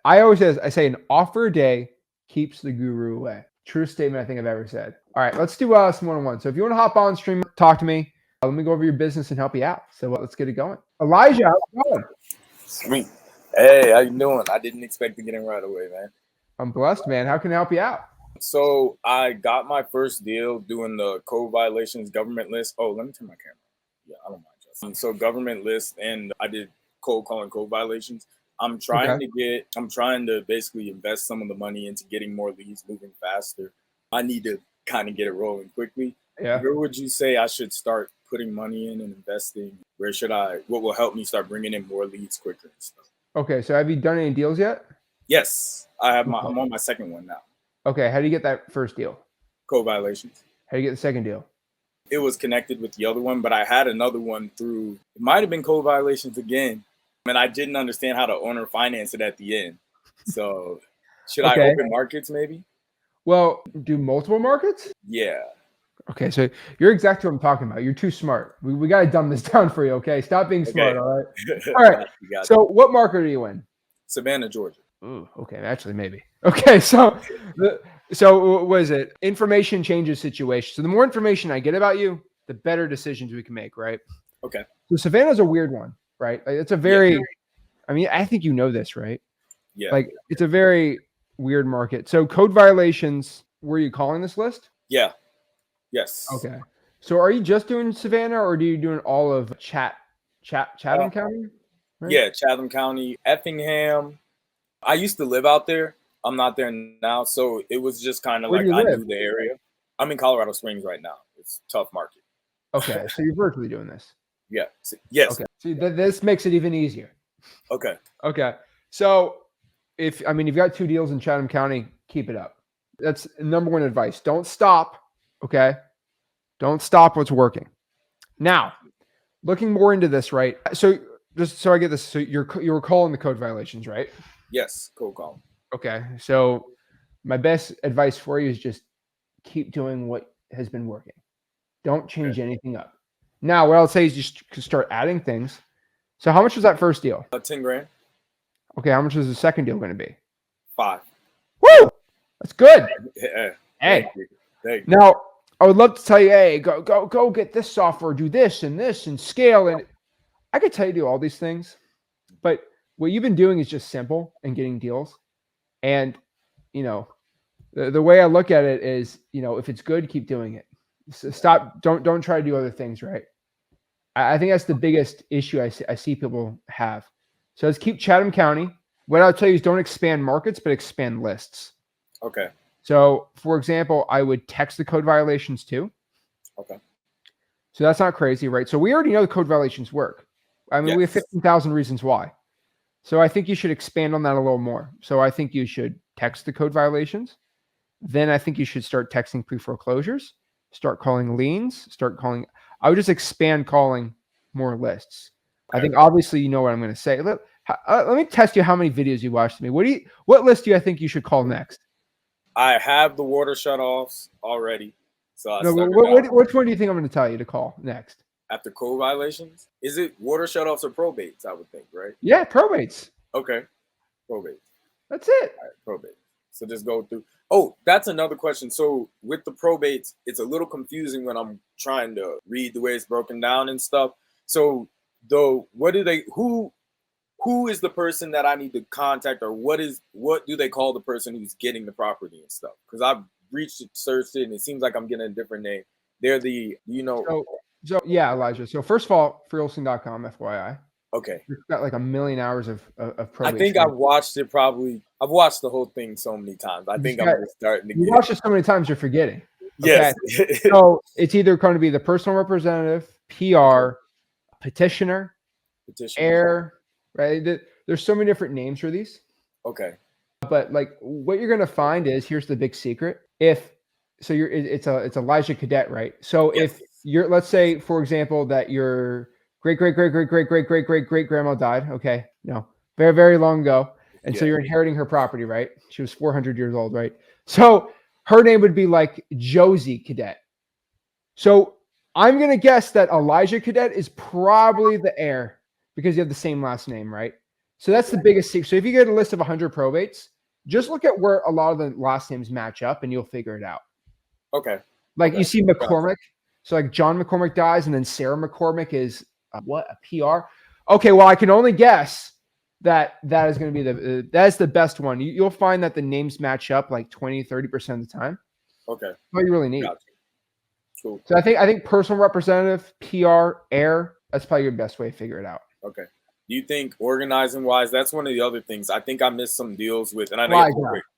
I always say an offer a day keeps the guru away. True statement I think I've ever said. All right, let's do some one-on-one. So if you want to hop on stream, talk to me. Let me go over your business and help you out. So let's get it going. Elijah, how's it going? Sweet. Hey, how you doing? I didn't expect to get in right away, man. I'm blessed, man. How can I help you out? So I got my first deal doing the code violations government list. Oh, let me turn my camera. Yeah, I don't mind. So government list, and I did cold calling code violations. I'm trying to basically invest some of the money into getting more leads, moving faster. I need to kind of get it rolling quickly. Yeah. Where would you say I should start putting money in and investing? What will help me start bringing in more leads quicker and stuff? Okay, so have you done any deals yet? Yes, I'm on my second one now. Okay, how do you get that first deal? Code violations. How do you get the second deal? It was connected with the other one, but I had another one through, it might have been code violations again. And I didn't understand how to owner finance it at the end. So should I open markets maybe? Well, do multiple markets? Yeah. Okay, so you're exactly what I'm talking about. You're too smart. We got to dumb this down for you, okay? Stop being smart, all right? All right. So what market are you in? Savannah, Georgia. Ooh, okay, actually maybe. Okay, so what is it? Information changes situation. So the more information I get about you, the better decisions we can make, right? Okay. So Savannah's a weird one, right? Like, it's a very, I mean, I think you know this, right? Yeah. Like it's a very weird market. So code violations, were you calling this list? Yeah. Yes. Okay. So are you just doing Savannah, or do you doing all of Chatham County? Right? Yeah, Chatham County, Effingham. I used to live out there. I'm not there now, so it was just kind of like I knew the area. I'm in Colorado Springs right now. It's a tough market. Okay, so you're virtually doing this. Yeah. Yes. Okay. So this makes it even easier. Okay. Okay. So you've got 2 deals in Chatham County, keep it up. That's number one advice. Don't stop. Okay. Don't stop what's working. Now, looking more into this, right? So just so I get this, so you were calling the code violations, right? Yes, code call. Okay. So my best advice for you is just keep doing what has been working. Don't change anything up. Now, what I'll say is just start adding things. So how much was that first deal? 10 grand. Okay. How much was the second deal going to be? 5. Woo! That's good. Yeah. Hey. Thank you. Now, I would love to tell you, hey, go get this software, do this and scale. And I could tell you to do all these things, but what you've been doing is just simple and getting deals. And, the way I look at it is, if it's good, keep doing it. So stop. Don't try to do other things, right? I think that's the biggest issue I see people have. So let's keep Chatham County. What I'll tell you is don't expand markets, but expand lists. Okay. So, for example, I would text the code violations too. Okay. So that's not crazy, right? So we already know the code violations work. I mean, we have 15,000 reasons why. So I think you should expand on that a little more. So I think you should text the code violations. Then I think you should start texting pre-foreclosures, start calling liens, I would just expand calling more lists. Okay. I think obviously you know what I'm going to say. Let me test you how many videos you watched me. What list do you think you should call next? I have the water shutoffs already. So which one do you think I'm going to tell you to call next? After code violations? Is it water shutoffs or probates, I would think, right? Yeah, probates. Okay. Probates. That's it. All right, probates. So just go through. Oh, that's another question. So with the probates, it's a little confusing when I'm trying to read the way it's broken down and stuff. So who is the person that I need to contact, or what do they call the person who's getting the property and stuff? Because I've reached it, searched it, and it seems like I'm getting a different name. They're So yeah, Elijah. So first of all, freewholesaling.com, FYI. Okay. You've got like 1 million hours of probate. I think I've watched it I've watched the whole thing so many times. I think I'm just starting to You watch it so many times you're forgetting. Okay? Yes. So it's either going to be the personal representative, PR, petitioner, heir, right? There's so many different names for these. Okay. But like what you're gonna find is here's the big secret. It's Elijah Cadet, right? So if you're, let's say for example that your great grandma died. Okay, no, very very long ago, and so you're inheriting her property, right? She was 400 years old, right? So her name would be like Josie Cadet. So I'm gonna guess that Elijah Cadet is probably the heir because you have the same last name, right? So that's the biggest secret. So if you get a list of 100 probates, just look at where a lot of the last names match up, and you'll figure it out. Okay. Like you see McCormick. So like John McCormick dies, and then Sarah McCormick is a PR. Okay, well I can only guess that is going to be that's the best one. You'll find that the names match up like 20-30% of the time. Okay. What you really need. Gotcha. Cool. So I think personal representative, PR, heir, that's probably your best way to figure it out. Okay. Do you think organizing wise, that's one of the other things. I think I missed some deals with, and I know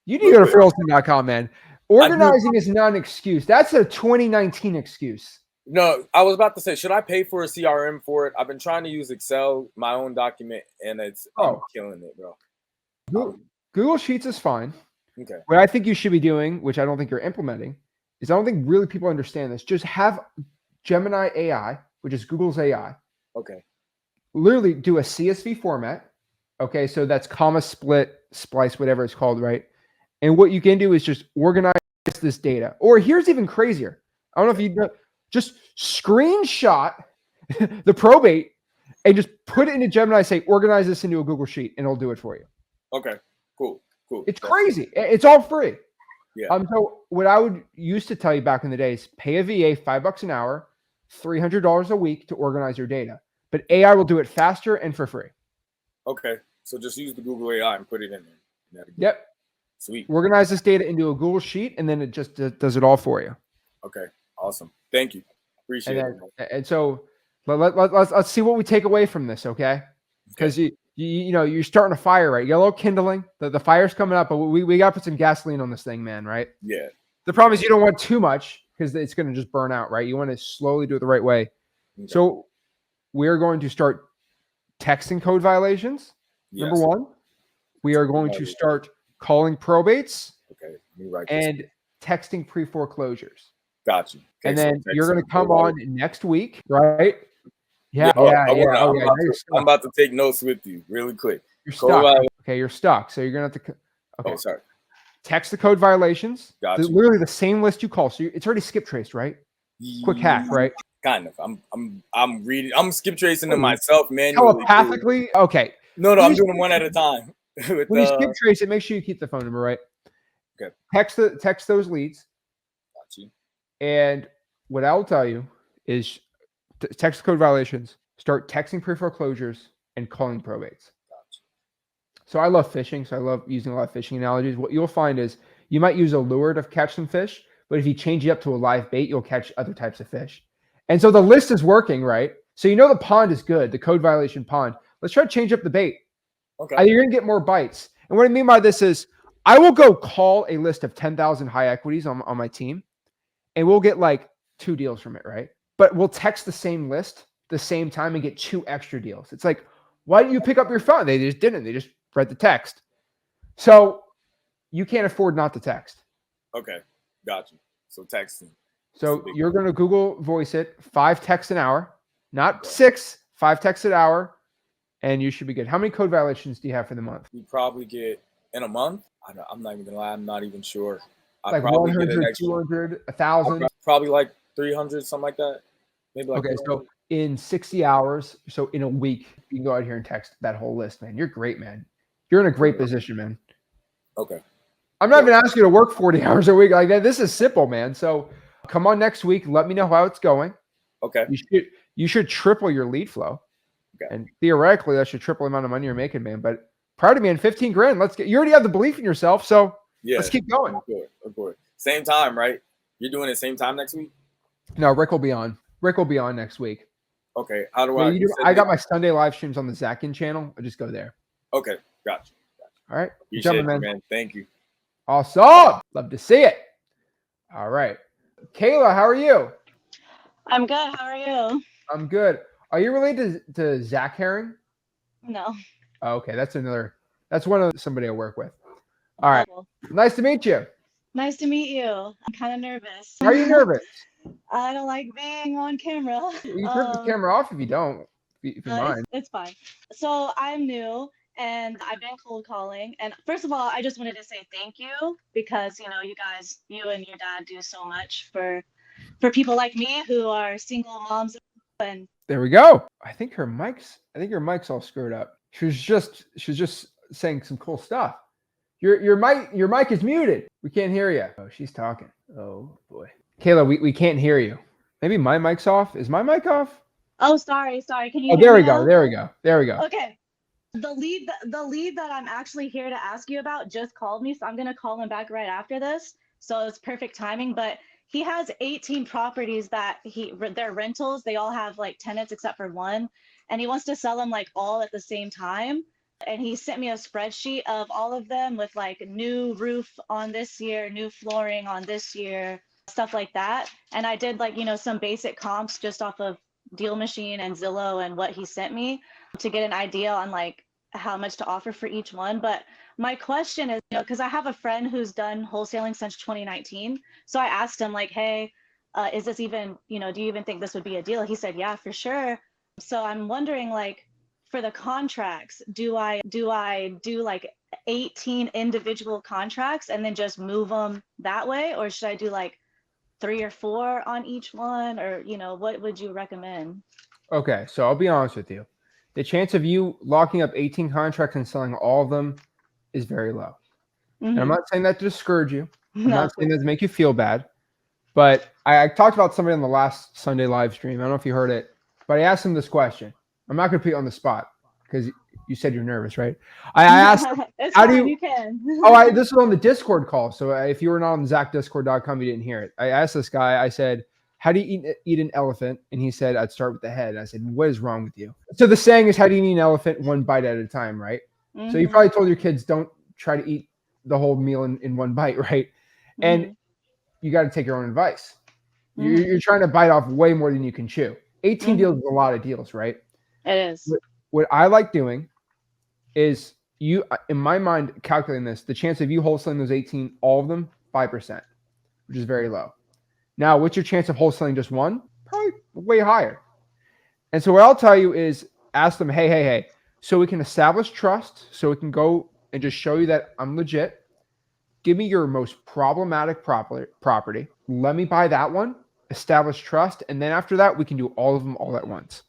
you need to go to Wholesaling.com, man. Organizing is not an excuse. That's a 2019 excuse. No, I was about to say, should I pay for a CRM for it? I've been trying to use Excel, my own document, and I'm killing it, bro. Google Sheets is fine. Okay. What I think you should be doing, which I don't think you're implementing, is I don't think really people understand this. Just have Gemini AI, which is Google's AI. Okay. Literally do a CSV format. Okay, so that's comma, split, splice, whatever it's called, right? And what you can do is just organize this data. Or here's even crazier. I don't know if you know, just screenshot the probate and just put it into Gemini, say, organize this into a Google Sheet, and it'll do it for you. Okay, cool. It's crazy. It's all free. Yeah. So what I would used to tell you back in the days, pay a VA $5 an hour, $300 a week to organize your data. But AI will do it faster and for free. Okay. So just use the Google AI and put it in there. Yep. Sweet. Organize this data into a Google Sheet, and then it just does it all for you. Okay. Awesome. Thank you. Appreciate it. And so let's see what we take away from this, okay? Because you're starting a fire, right? You got a little kindling. The fire's coming up, but we got to put some gasoline on this thing, man, right? Yeah. The problem is you don't want too much because it's going to just burn out, right? You want to slowly do it the right way. Okay. So we're going to start texting code violations. Yes. Number one, we are going to start calling probates. Okay. Let me write and texting pre-foreclosures. Got you. Okay, and then you're going to come on next week, right? Yeah. I'm about to take notes with you really quick. You're stuck. Okay, you're stuck. So you're going to have to. Okay. Oh, sorry. Text the code violations. Got you. Literally the same list you call. So it's already skip traced, right? Quick hack, right? Kind of. I'm reading. I'm skip tracing them myself manually. Telepathically? Okay. No, I'm doing them one at a time. When you skip trace it, make sure you keep the phone number, right? Okay. Text those leads. Got you. And what I'll tell you is text code violations, start texting pre-foreclosures, and calling probates. Gotcha. So I love fishing, so I love using a lot of fishing analogies. What you'll find is you might use a lure to catch some fish, but if you change it up to a live bait, you'll catch other types of fish. And so the list is working, right? So you know the pond is good, the code violation pond. Let's try to change up the bait. Okay. You're going to get more bites. And what I mean by this is I will go call a list of 10,000 high equities on my team, and we'll get like 2 deals from it, right? But we'll text the same list the same time and get 2 extra deals. It's like, why didn't you pick up your phone? They just didn't. They just read the text. So you can't afford not to text. Okay. Got you. So texting. So you're going to Google voice it, 5 texts an hour, not 6, 5 texts an hour, and you should be good. How many code violations do you have for the month? You probably get in a month. I'm not even going to lie. I'm not even sure. Like 100, 200, 1,000? Probably like 300, something like that. Maybe like okay, so in 60 hours, so in a week, you can go out here and text that whole list, man. You're great, man. You're in a great position, man. Okay. I'm not even asking you to work 40 hours a week like that. This is simple, man. So come on next week. Let me know how it's going. Okay. You should triple your lead flow. Okay. And theoretically, that should triple the amount of money you're making, man. But proud of me, man, 15 grand. You already have the belief in yourself. So let's keep going. Of course. Same time, right? You're doing it same time next week? No, Rick will be on. Rick will be on next week. Okay. How do I got my Sunday live streams on the Zach Ginn channel. I just go there. Okay. Gotcha. All right. Appreciate it, man. Thank you. Awesome. Love to see it. All right. Kayla, how are you? I'm good. How are you? I'm good. Are you related to Zach Herring? No. Oh, okay. That's one of somebody I work with. All right. Cool. Nice to meet you. Nice to meet you. I'm kind of nervous. Are you nervous? I don't like being on camera. You turn the camera off if you don't, if you mind. It's fine. So I'm new and I've been cold calling. And first of all, I just wanted to say thank you because, you know, you and your dad do so much for people like me who are single moms. And There we go. I think her mic's all screwed up. She was just saying some cool stuff. Your mic is muted. We can't hear you. Oh, she's talking. Oh boy. Kayla, we can't hear you. Maybe my mic's off. Is my mic off? oh, sorry. Can you Oh, hear there me we go. now? There we go. Okay. The lead that I'm actually here to ask you about just called me, so I'm gonna call him back right after this. So it's perfect timing. But he has 18 properties that they're rentals. They all have like tenants except for one, and he wants to sell them like all at the same time. And he sent me a spreadsheet of all of them with like new roof on this year, new flooring on this year, stuff like that. And I did like, you know, some basic comps just off of Deal Machine and Zillow and what he sent me to get an idea on like how much to offer for each one. But my question is, you know, because I have a friend who's done wholesaling since 2019. So I asked him like, hey, is this even, you know, do you even think this would be a deal? He said, yeah, for sure. So I'm wondering like, for the contracts, do I do like 18 individual contracts and then just move them that way? Or should I do like 3 or 4 on each one? Or, you know, what would you recommend? Okay, so I'll be honest with you. The chance of you locking up 18 contracts and selling all of them is very low. And I'm not saying that to discourage you. I'm not saying that to make you feel bad. But I talked about somebody on the last Sunday live stream. I don't know if you heard it, but I asked him this question. I'm not going to put you on the spot because you said you're nervous, right? I asked him, how do you can. this was on the Discord call. So if you were not on ZachDiscord.com, you didn't hear it. I asked this guy, I said, how do you eat an elephant? And he said, I'd start with the head. And I said, what is wrong with you? So the saying is, how do you eat an elephant? One bite at a time, right? Mm-hmm. So you probably told your kids, don't try to eat the whole meal in one bite, right? Mm-hmm. And you got to take your own advice. Mm-hmm. You're trying to bite off way more than you can chew. 18 deals is a lot of deals, right? It is. What I like doing is you, in my mind, calculating this, the chance of you wholesaling those 18, all of them, 5%, which is very low. Now, what's your chance of wholesaling just one? Probably way higher. And so what I'll tell you is ask them, hey, so we can establish trust, so we can go and just show you that I'm legit. Give me your most problematic property. Let me buy that one, establish trust, and then after that, we can do all of them all at once.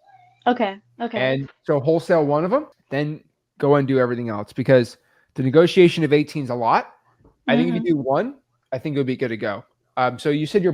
Okay. And so wholesale one of them, then go and do everything else because the negotiation of 18 is a lot. I think if you do one, I think it would be good to go. So you said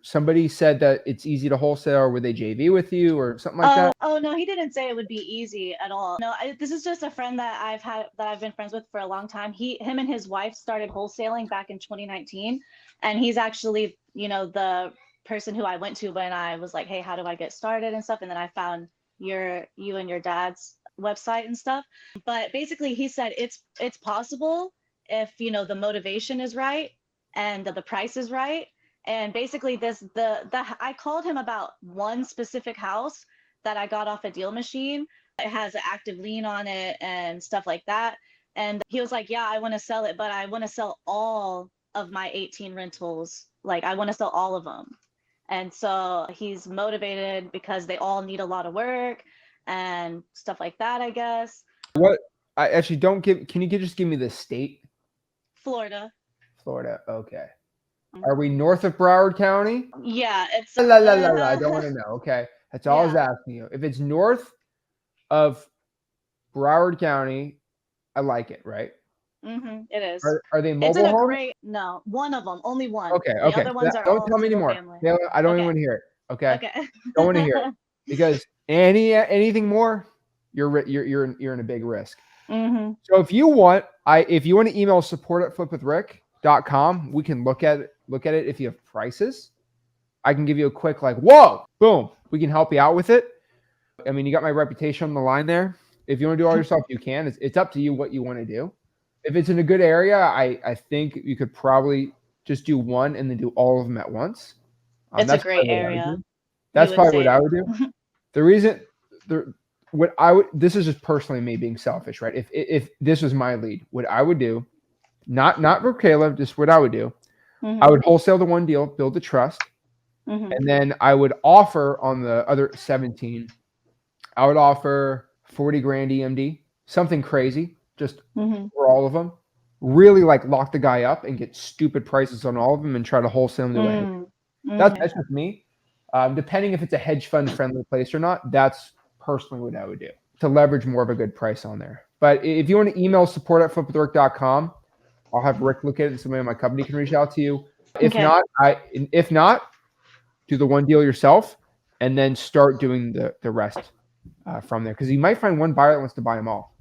somebody said that it's easy to wholesale, or would they JV with you or something like that? Oh no, he didn't say it would be easy at all. No, this is just a friend that I've been friends with for a long time. Him and his wife started wholesaling back in 2019, and he's actually, you know, the person who I went to when I was like, hey, how do I get started and stuff, and then I found you and your dad's website and stuff. But basically he said it's possible if, you know, the motivation is right and the price is right. And basically I called him about one specific house that I got off a Deal Machine. It has an active lien on it and stuff like that. And he was like, yeah, I want to sell it, but I want to sell all of my 18 rentals. Like I want to sell all of them. And so he's motivated because they all need a lot of work and stuff like that, I guess. What I actually can you just give me the state? Florida. Okay. Are we north of Broward County? Yeah, it's I don't want to know. Okay. That's all I was asking you. If it's north of Broward County, I like it, right? It is. Are they mobile homes? No, one of them, only one. Okay. The other ones are don't all tell me anymore. I don't even want to hear it. Okay. Don't want to hear it because anything more, you're in a big risk. So if you want to email support@flipwithrick.com, we can look at it. If you have prices, I can give you a quick whoa, boom. We can help you out with it. I mean, you got my reputation on the line there. If you want to do all yourself, you can. It's up to you what you want to do. If it's in a good area, I think you could probably just do one and then do all of them at once. It's a great area. That's probably what I would do. This is just personally me being selfish, right? If this was my lead, what I would do not for Kayla, just what I would do. Mhm. I would wholesale the one deal, build the trust, Mhm. and then I would offer on the other 17. I would offer 40 grand EMD, something crazy, just Mhm. for all of them. Really like lock the guy up and get stupid prices on all of them and try to wholesale them to a hedge. Mm. That's just me. Depending if it's a hedge fund friendly place or not, that's personally what I would do to leverage more of a good price on there. But if you want to email support@flipwithrick.com, I'll have Rick look at it and somebody in my company can reach out to you. If Okay. not, do the one deal yourself and then start doing the rest from there. Because you might find one buyer that wants to buy them all.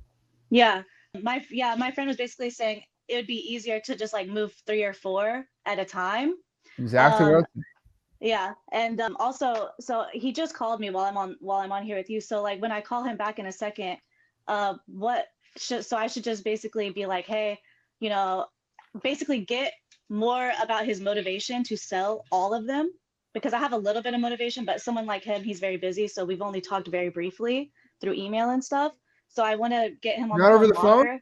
Yeah. My friend was basically saying it would be easier to just like move 3 or 4 at a time. Exactly Um, what yeah, and also, so he just called me while I'm on here with you. So like when I call him back in a second, so I should just basically be like, hey, you know, basically get more about his motivation to sell all of them because I have a little bit of motivation, but someone like him, he's very busy, so we've only talked very briefly through email and stuff. So I want to get him on the not over phone the phone? longer.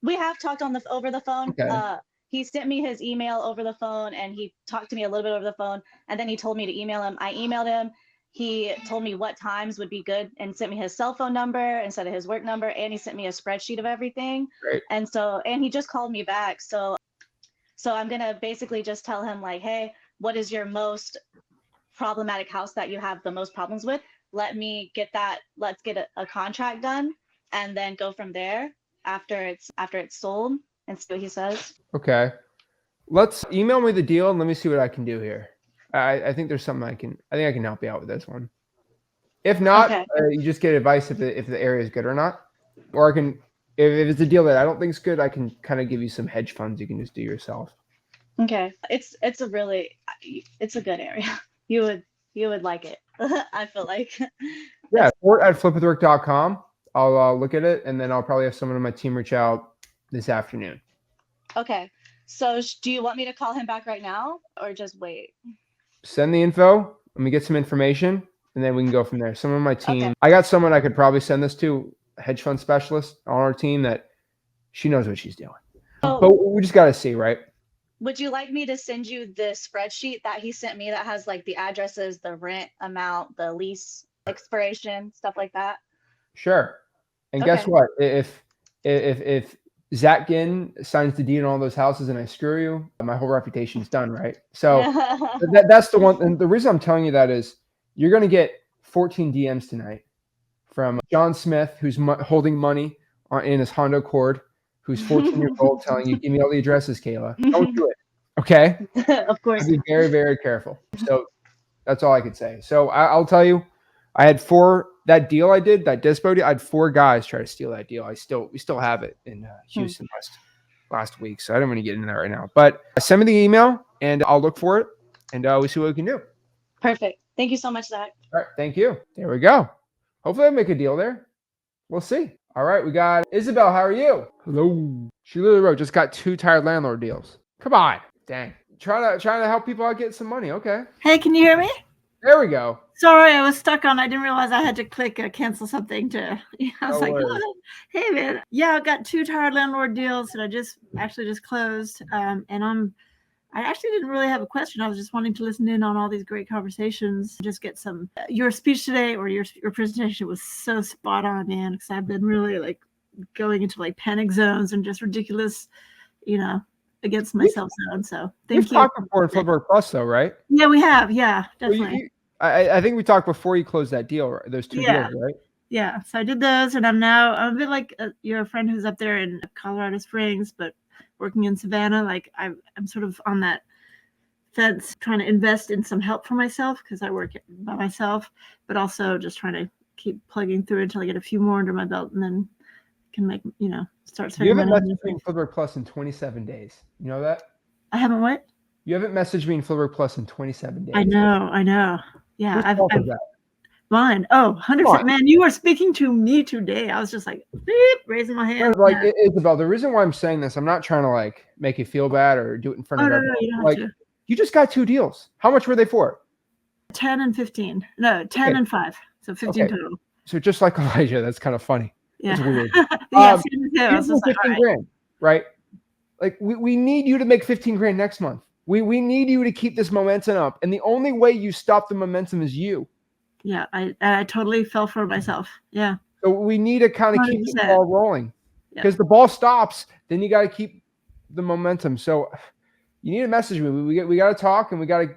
We have talked over the phone. Okay. He sent me his email over the phone and he talked to me a little bit over the phone and then he told me to email him. I emailed him. He told me what times would be good and sent me his cell phone number instead of his work number, and he sent me a spreadsheet of everything. Great. And he just called me back. So I'm gonna basically just tell him like, hey, what is your most problematic house that you have the most problems with? Let's get a contract done and then go from there after it's sold and see what he says. Okay. Let's email me the deal and let me see what I can do here. I think there's something I think I can help you out with this one. If not, Okay. you just get advice if the area is good or not. Or I can, if it's a deal that I don't think is good, I can kind of give you some hedge funds you can just do yourself. Okay. It's a good area. You would like it. I feel like. Yeah, support@flipwithrick.com. I'll look at it and then I'll probably have someone on my team reach out this afternoon. Okay. So do you want me to call him back right now or just wait? Send the info. Let me get some information and then we can go from there. Someone on my team. Okay. I got someone I could probably send this to, a hedge fund specialist on our team that she knows what she's doing. Oh. But we just got to see, right? Would you like me to send you the spreadsheet that he sent me that has like the addresses, the rent amount, the lease expiration, stuff like that? Sure. And guess Okay. what? If Zach Ginn signs the deed on all those houses and I screw you, my whole reputation's done, right? So that's the one. And the reason I'm telling you that is you're going to get 14 DMs tonight from John Smith, who's holding money in his Honda Accord, who's 14 years old, telling you, give me all the addresses, Kayla. Don't do it. Okay? Of course. Be very, very careful. So that's all I could say. So I'll tell you, I had that deal I did, that dispo deal, I had 4 guys try to steal that deal. We still have it in Houston last week. So I don't want to get into that right now. But send me the email and I'll look for it and we see what we can do. Perfect. Thank you so much, Zach. All right. Thank you. There we go. Hopefully I make a deal there. We'll see. All right. We got Isabel. How are you? Hello. She literally wrote, just got 2 tired landlord deals. Come on. Dang. Trying to help people out get some money. Okay. Hey, can you hear me? There we go. Sorry, I was stuck on. I didn't realize I had to click cancel something to. I was No like, worries. oh, hey man, yeah, I got 2 tired landlord deals that I just closed. And I actually didn't really have a question. I was just wanting to listen in on all these great conversations. Just get some. Your speech today or your presentation was so spot on, man. Because I've been really like going into like panic zones and just ridiculous, against myself zone. So thank We've you. talked before in Flipboard Plus, though, right? Yeah, we have. Yeah, definitely. I think we talked before you closed that deal, right? Those 2 deals, right? Yeah. So I did those, and I'm a bit like your friend who's up there in Colorado Springs, but working in Savannah. Like I'm sort of on that fence, trying to invest in some help for myself because I work by myself, but also just trying to keep plugging through until I get a few more under my belt, and then can make start spending You haven't money. messaged me in Flipboard Plus in 27 days. You know that? I haven't what? You haven't messaged me in Flipboard Plus in 27 days. I know. Yeah, Whose fault is that? mine. Oh, 100%. Man, you are speaking to me today. I was just like, beep, raising my hand. Like, Isabel, the reason why I'm saying this, I'm not trying to like make you feel bad or do it in front of everyone. You don't like, have to. You just got 2 deals. How much were they for? 10 and 15. No, 10 and 5. So 15 total. So just like Elijah, that's kind of funny. Yeah. It's weird. Yeah, same as him. I was just like, 15 grand, right? Like we need you to make 15 grand next month. We need you to keep this momentum up. And the only way you stop the momentum is you. Yeah, I totally fell for it myself. Yeah. So we need to kind of keep the 100%. ball rolling, because the ball stops, then you got to keep the momentum. So you need to message me. We got to talk, and we got to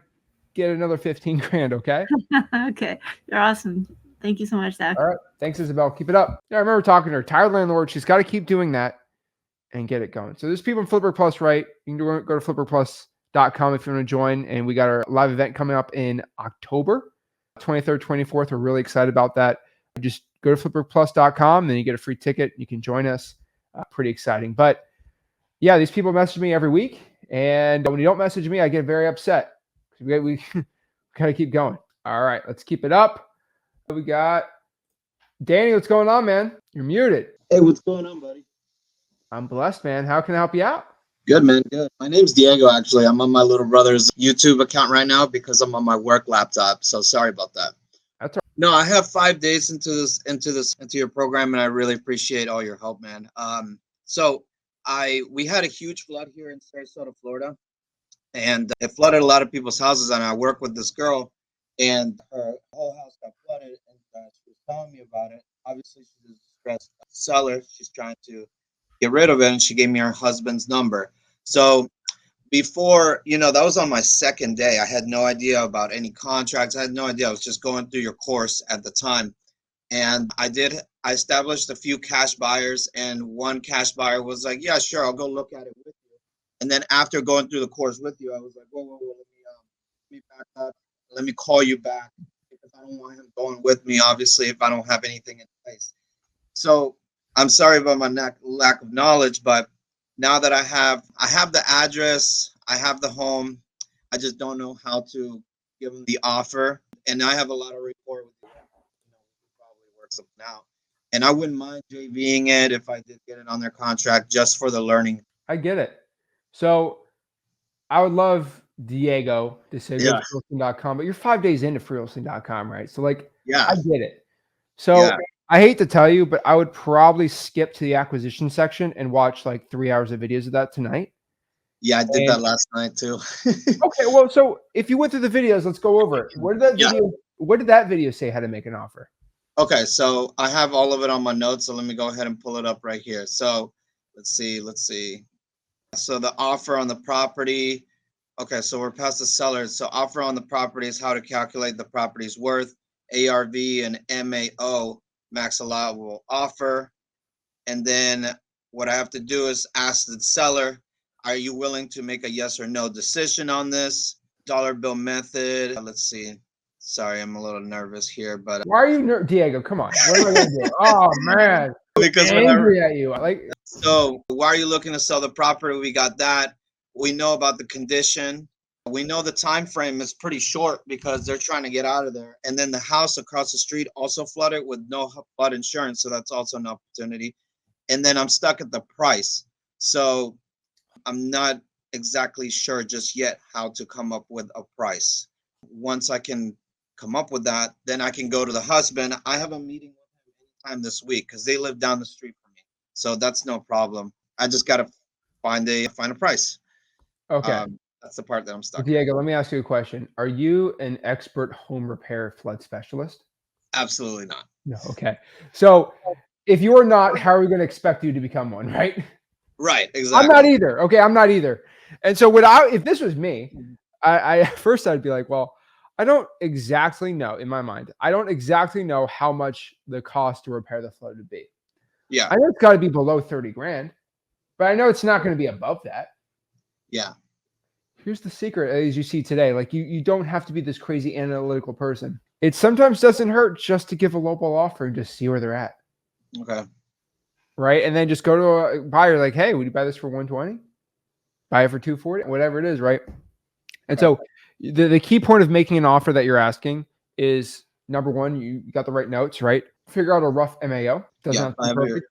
get another 15 grand. Okay. Okay. You're awesome. Thank you so much, Zach. All right. Thanks, Isabel. Keep it up. Yeah, I remember talking to her. Tired landlord. She's got to keep doing that and get it going. So there's people in Flipper Plus, right? You can go to flipperplus.com if you want to join. And we got our live event coming up in October 23rd, 24th. We're really excited about that. Just go to flipperplus.com, then you get a free ticket. You can join us. Pretty exciting. But yeah, these people message me every week. And when you don't message me, I get very upset. We got to keep going. All right, let's keep it up. We got Danny. What's going on, man? You're muted. Hey, what's going on, buddy? I'm blessed, man. How can I help you out? Good, man. Good. My name's Diego, actually. I'm on my little brother's YouTube account right now because I'm on my work laptop. So sorry about that. That's all right. No, I have 5 days into your program, and I really appreciate all your help, man. We had a huge flood here in Sarasota, Florida, and it flooded a lot of people's houses. And I work with this girl, and her whole house got flooded, and she was telling me about it. Obviously, she's a distressed seller. She's trying to get rid of it, and she gave me her husband's number. So before, that was on my second day. I had no idea about any contracts. I had no idea. I was just going through your course at the time. And I established a few cash buyers, and one cash buyer was like, yeah, sure, I'll go look at it with you. And then after going through the course with you, I was like, whoa, let me back up. Let me call you back, because I don't want him going with me, obviously, if I don't have anything in place. So I'm sorry about my lack of knowledge, but now that I have the address, I have the home, I just don't know how to give them the offer. And I have a lot of rapport with you. We probably work something out. And I wouldn't mind JVing it if I did get it on their contract, just for the learning. I get it. So I would love Diego to say go to freelisting.com, but you're 5 days into freelisting.com, right? So I get it. So I hate to tell you, but I would probably skip to the acquisition section and watch 3 hours of videos of that tonight. Yeah, I did that last night too. Okay, well, so if you went through the videos, let's go over it. What did that video say how to make an offer? Okay, so I have all of it on my notes, so let me go ahead and pull it up right here. So let's see. So the offer on the property. Okay, so we're past the sellers. So offer on the property is how to calculate the property's worth, ARV and MAO, max allowable offer. And then what I have to do is ask the seller, are you willing to make a yes or no decision on this? Dollar bill method. Let's see. Sorry, I'm a little nervous here, but why are you Diego? Come on. What am I gonna do? Oh man. Because I'm angry at you. So why are you looking to sell the property? We got that. We know about the condition. We know the time frame is pretty short because they're trying to get out of there. And then the house across the street also flooded with no flood insurance, so that's also an opportunity. And then I'm stuck at the price. So I'm not exactly sure just yet how to come up with a price. Once I can come up with that, then I can go to the husband. I have a meeting with him anytime this week because they live down the street from me. So that's no problem. I just got to find a price. Okay. That's the part that I'm stuck. Diego, let me ask you a question. Are you an expert home repair flood specialist? Absolutely not. No. Okay. So if you're not, how are we going to expect you to become one, right? Right. Exactly. I'm not either. Okay. I'm not either. And so if this was me, I first I'd be like, well, I don't exactly know in my mind. I don't exactly know how much the cost to repair the flood would be. Yeah. I know it's got to be below 30 grand, but I know it's not going to be above that. Yeah. Here's the secret, as you see today. You don't have to be this crazy analytical person. It sometimes doesn't hurt just to give a lowball offer and just see where they're at. Okay. Right. And then just go to a buyer like, hey, would you buy this for 120? Buy it for 240, whatever it is. Right. And so the key point of making an offer that you're asking is, number one, you got the right notes, right? Figure out a rough MAO. Doesn't have to be perfect.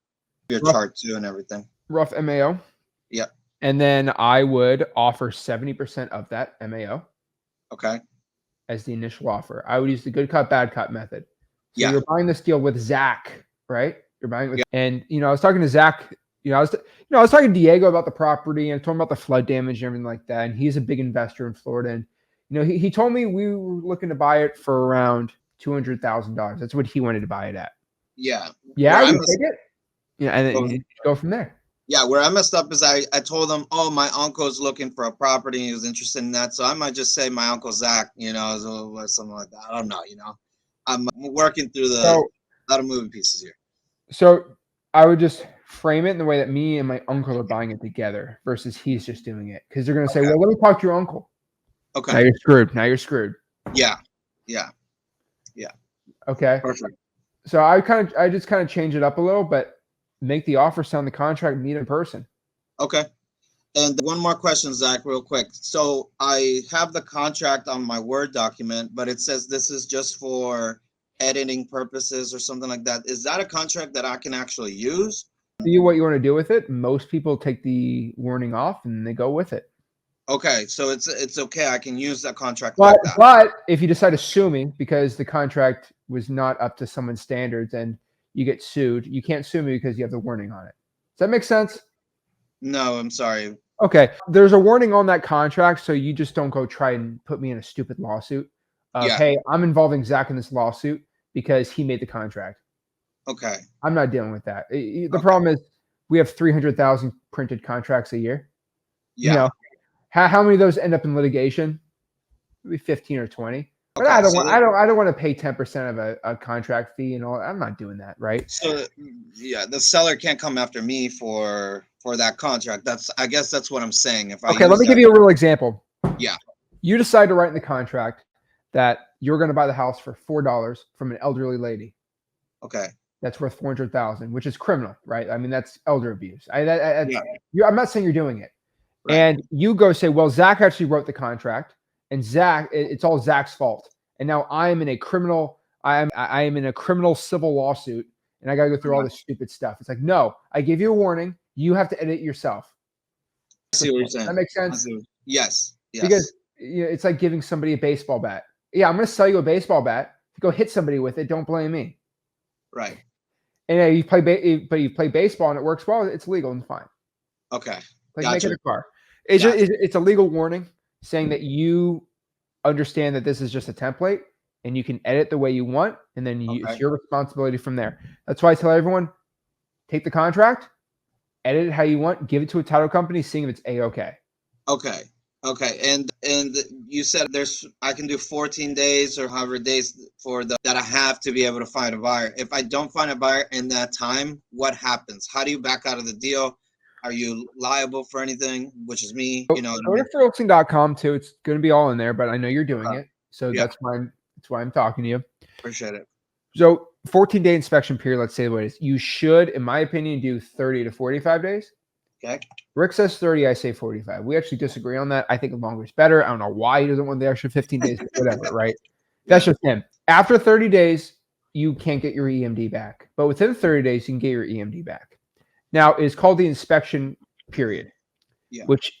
Your chart too and everything. Rough MAO. Yeah. And then I would offer 70% of that MAO. Okay. As the initial offer. I would use the good cut, bad cut method. So you're buying this deal with Zach, right? You're buying with, and I was talking to Zach I was talking to Diego about the property and I told him about the flood damage and everything like that. And he's a big investor in Florida. And, he told me we were looking to buy it for around $200,000. That's what he wanted to buy it at. Yeah. Yeah, Where you take it. Yeah, and then you go from there. Yeah, where I messed up is I told him, oh, my uncle's looking for a property. He was interested in that. So I might just say my uncle Zach, or something like that. I don't know, I'm working through a lot of moving pieces here. So I would just frame it in the way that me and my uncle are buying it together versus he's just doing it. Because they're going to say, well, let me talk to your uncle. Okay. Now you're screwed. Yeah. Okay. Perfect. So I just kind of change it up a little, but make the offer, sign the contract, meet in person. Okay. And one more question, Zach, real quick. So I have the contract on my Word document, but it says this is just for editing purposes or something like that. Is that a contract that I can actually use? See what you want to do with it. Most people take the warning off and they go with it. Okay, so it's okay. I can use that contract But, like that. But if you decide to sue me because the contract was not up to someone's standards and you get sued, you can't sue me because you have the warning on it. Does that make sense? No, I'm sorry. Okay. There's a warning on that contract, so you just don't go try and put me in a stupid lawsuit. Hey, I'm involving Zach in this lawsuit because he made the contract. Okay. I'm not dealing with that. The problem is we have 300,000 printed contracts a year. Yeah. How many of those end up in litigation? Maybe 15 or 20. But Okay, I don't want to pay 10% of a contract fee and all. I'm not doing that, right? So the seller can't come after me for that contract. I guess that's what I'm saying. Okay, let me give you a real example. Yeah. You decide to write in the contract that you're going to buy the house for $4 from an elderly lady. Okay. That's worth $400,000, which is criminal, right? I mean, that's elder abuse. I'm not saying you're doing it. Right. And you go say, well, Zach actually wrote the contract, and it's all Zach's fault. And now I am in a criminal civil lawsuit, and I got to go through all this stupid stuff. It's like, no, I gave you a warning. You have to edit it yourself. I see what you're saying. That makes sense? Yes. Because it's like giving somebody a baseball bat. Yeah, I'm going to sell you a baseball bat. Go hit somebody with it. Don't blame me. Right. And you play baseball and it works well. It's legal and fine. Okay. Like making a car. It's a legal warning saying that you understand that this is just a template and you can edit the way you want. And then it's your responsibility from there. That's why I tell everyone, take the contract, edit it how you want, give it to a title company, seeing if it's A-okay. Okay. And you said I can do 14 days or however days that I have to be able to find a buyer. If I don't find a buyer in that time, what happens? How do you back out of the deal? Are you liable for anything? Which is me, Go to Wholesaling.com too. It's going to be all in there, but I know you're doing it. So that's why I'm talking to you. Appreciate it. So 14-day inspection period, let's say what it is. You should, in my opinion, do 30 to 45 days. Okay. Rick says 30, I say 45. We actually disagree on that. I think longer is better. I don't know why he doesn't want the extra 15 days, whatever, right? That's just him. After 30 days, you can't get your EMD back. But within 30 days, you can get your EMD back. Now, it's called the inspection period, which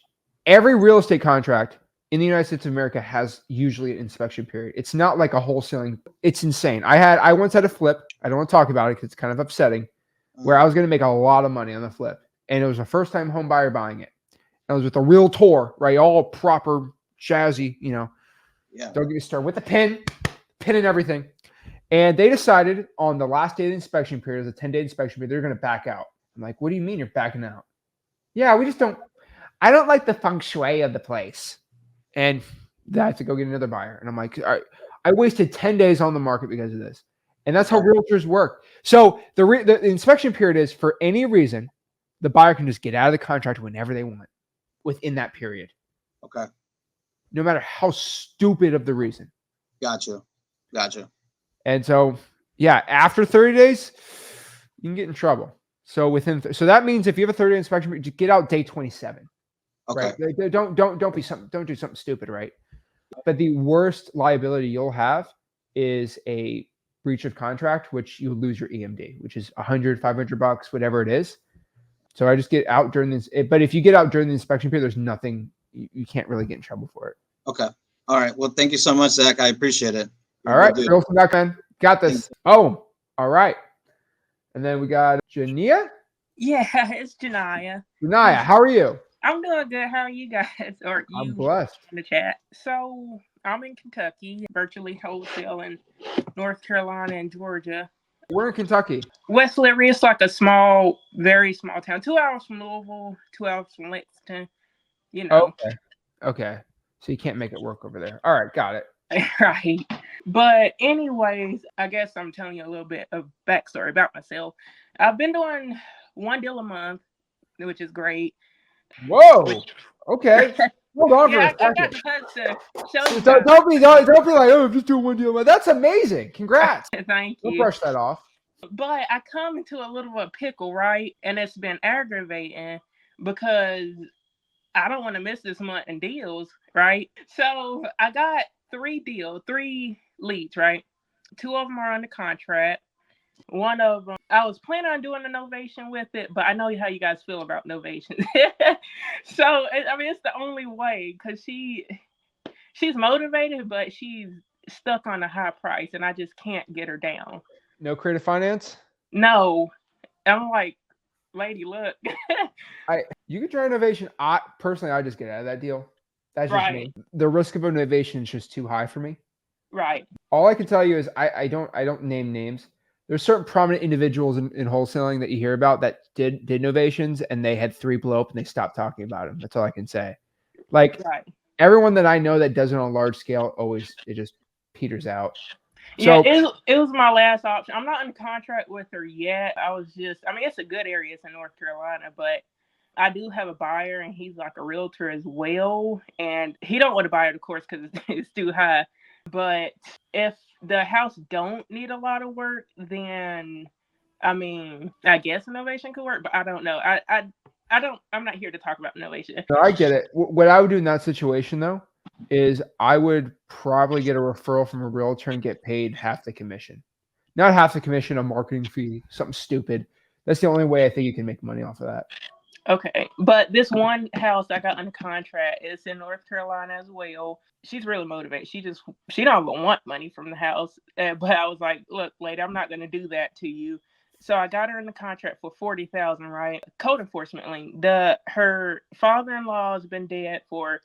every real estate contract in the United States of America has usually an inspection period. It's not like a wholesaling. It's insane. I once had a flip. I don't want to talk about it because it's kind of upsetting, where I was going to make a lot of money on the flip. And it was a first-time home buyer buying it. I was with a realtor, right? All proper, jazzy, Don't get me started with the pin and everything. And they decided on the last day of the inspection period, the 10-day inspection period, they're going to back out. I'm like, what do you mean you're backing out? Yeah, I don't like the feng shui of the place. And I have to go get another buyer. And I'm like, all right, I wasted 10 days on the market because of this. And that's how realtors work. So the inspection period is for any reason, the buyer can just get out of the contract whenever they want within that period. Okay. No matter how stupid of the reason. Gotcha. And so, after 30 days, you can get in trouble. So so that means if you have a 30-day inspection, just get out day 27. Okay. Right? Don't do something stupid, right? But the worst liability you'll have is a breach of contract, which you lose your EMD, which is $100, $500, whatever it is. So I just get out during this. But if you get out during the inspection period, there's nothing, you can't really get in trouble for it. Okay. All right. Well, thank you so much, Zach. I appreciate it. All right. Welcome back, man. Got this. Oh, all right. And then we got Jania. Yeah, it's Janaya. Naya, how are you? I'm doing good. How are you guys? Or I'm you blessed. in the chat? So I'm in Kentucky, virtually wholesale in North Carolina and Georgia. We're in Kentucky. West Liberty is like a small, very small town. 2 hours from Louisville, 2 hours from Lexington. You know, Okay. So you can't make it work over there. All right, got it. right? But anyways, I guess I'm telling you a little bit of backstory about myself. I've been doing one deal a month, which is great. Whoa. Okay. Hold on for a Yeah, I second. got the hunt to show you Don't, guys. don't be like, oh, I'm just doing one deal. That's amazing. Congrats. Thank We'll you. brush that off. But I come into a little of a pickle, right? And it's been aggravating because I don't want to miss this month in deals, right? So I got 3 leads, right? 2 of them are under contract. One of them, I was planning on doing a novation with it, but I know how you guys feel about novations. So, I mean, it's the only way because she's motivated, but she's stuck on a high price, and I just can't get her down. No creative finance? No. I'm like, lady, look. You could try innovation. I just get out of that deal. That's just me. The risk of innovation is just too high for me. Right. All I can tell you is I don't name names. There's certain prominent individuals in wholesaling that you hear about that did innovations and they had 3 blow up and they stopped talking about them. That's all I can say. Like everyone that I know that does it on a large scale, it just peters out. So, yeah, it was my last option. I'm not in contract with her yet. I mean, it's a good area. It's in North Carolina, but I do have a buyer and he's like a realtor as well. And he don't want to buy it, of course, because it's too high. But if the house don't need a lot of work, then I mean, I guess innovation could work, but I don't know. I'm not here to talk about innovation. No, I get it. What I would do in that situation though is I would probably get a referral from a realtor and get paid half the commission. Not half the commission, a marketing fee, something stupid. That's the only way I think you can make money off of that. Okay. But this one house I got under contract is in North Carolina as well. She's really motivated. She don't even want money from the house. But I was like, look, lady, I'm not going to do that to you. So I got her in the contract for $40,000, right? Code enforcement lien. Her father-in-law has been dead for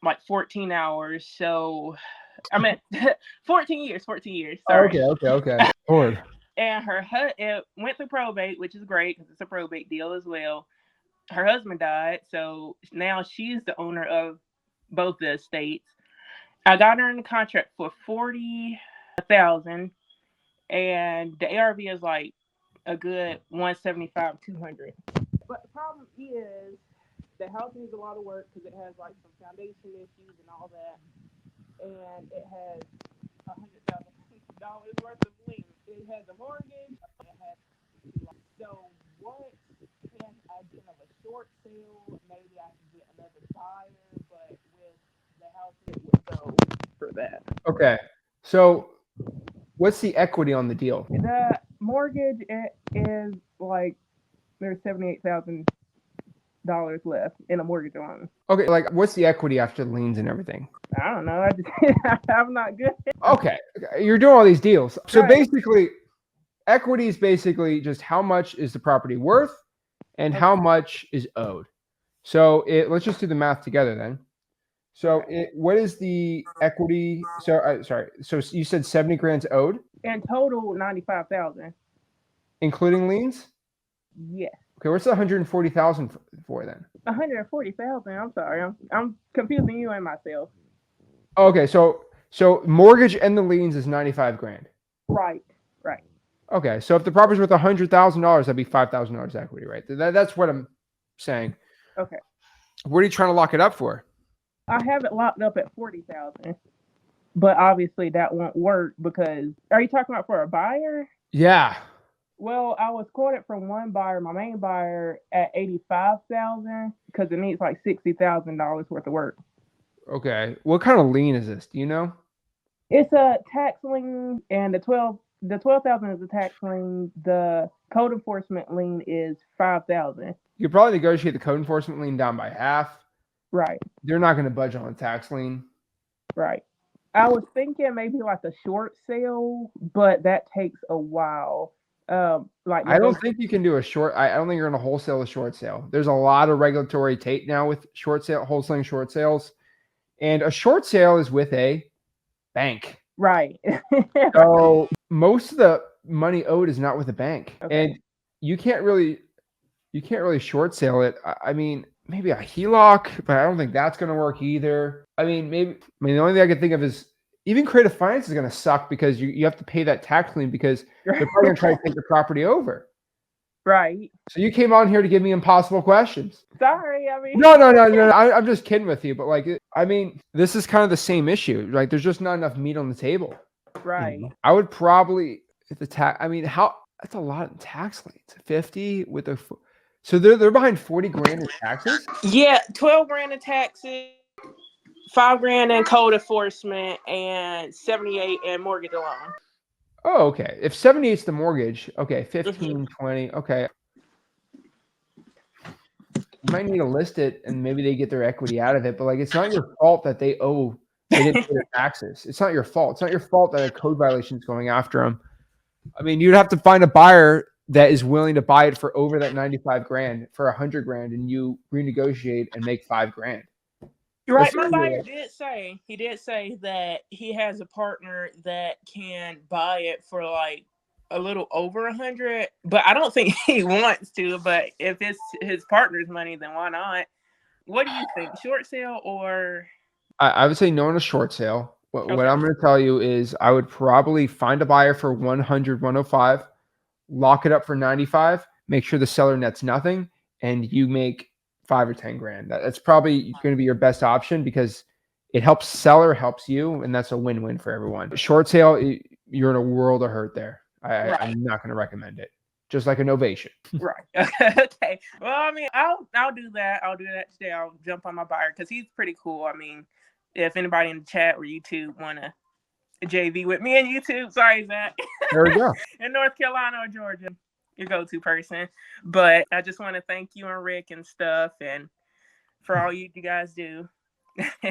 like 14 hours. So I mean 14 years. Sorry. Okay. Lord. And it went through probate, which is great because it's a probate deal as well. Her husband died, so now she's the owner of both the estates. I got her in the contract for $40,000, and the ARV is like a good 175, 200. But the problem is the house needs a lot of work because it has like some foundation issues and all that, and it has $100,000 worth of lien. It has a mortgage. So what? I do have a short sale. Maybe I can get another buyer, but with the house, it would go for that. Okay. So what's the equity on the deal? The mortgage is like there's $78,000 left in a mortgage loan. Okay, like what's the equity after liens and everything? I don't know. I'm not good. Okay. You're doing all these deals. So basically, equity is basically just how much is the property worth and how much is owed. So let's just do the math together then. So what is the equity? So sorry. So you said 70 grand's owed? In total, 95,000. Including liens? Yes. Okay, what's the 140,000 for then? 140,000. I'm sorry. I'm confusing you and myself. Okay, so mortgage and the liens is 95 grand. Right. Okay, so if the property's worth $100,000, that'd be $5,000 equity, right? That's what I'm saying. Okay. What are you trying to lock it up for? I have it locked up at 40,000, but obviously that won't work because are you talking about for a buyer? Yeah. Well, I was quoted from one buyer, my main buyer, at 85,000 because it needs like $60,000 worth of work. Okay. What kind of lien is this? Do you know? It's a tax lien, and the 12,000 is a tax lien. The code enforcement lien is 5,000. You could probably negotiate the code enforcement lien down by half. Right. They're not going to budge on a tax lien. Right. I was thinking maybe like a short sale, but that takes a while. Like I don't think you can do a short. I don't think you're going to wholesale a short sale. There's a lot of regulatory tape now with short sale, wholesaling short sales, and a short sale is with a bank. right. So most of the money owed is not with a bank, Okay. and you can't really short sale it. I mean, maybe a HELOC, but I don't think that's going to work either. I mean, the only thing I can think of is even creative finance is going to suck because you have to pay that tax lien because they're probably going to try to take the property over. Right. So you came on here to give me impossible questions. Sorry, I mean. No. I'm just kidding with you, but like, I mean, this is kind of the same issue. Like, there's just not enough meat on the table. Right. I would probably if the tax. I mean, that's a lot in tax liens. 50 with a. So they're behind 40 grand in taxes. Yeah, 12 grand in taxes, 5 grand in code enforcement, and 78 in mortgage alone. Oh, okay. If 78 is the mortgage, okay, 15, 20, okay. You might need to list it and maybe they get their equity out of it, but like it's not your fault that they didn't pay their taxes. It's not your fault. It's not your fault that a code violation is going after them. I mean, you'd have to find a buyer that is willing to buy it for over that 95 grand for 100 grand and you renegotiate and make 5 grand. Right. My buyer did say that he has a partner that can buy it for like a little over 100, but I don't think he wants to. But if it's his partner's money, then why not? What do you think? Short sale or? I would say no on a short sale. What I'm going to tell you is I would probably find a buyer for 100, 105, lock it up for 95, make sure the seller nets nothing, and you make 5 or 10 grand. That's probably going to be your best option because it helps seller, helps you, and that's a win-win for everyone. Short sale, you're in a world of hurt there. I'm not going to recommend it. Just like a novation. Right. Okay. Well, I mean, I'll do that. I'll do that today. I'll jump on my buyer because he's pretty cool. I mean, if anybody in the chat or YouTube want to JV with me and YouTube, sorry, Zach. There we go. In North Carolina or Georgia, your go-to person. But I just want to thank you and Rick and stuff and for all you guys do.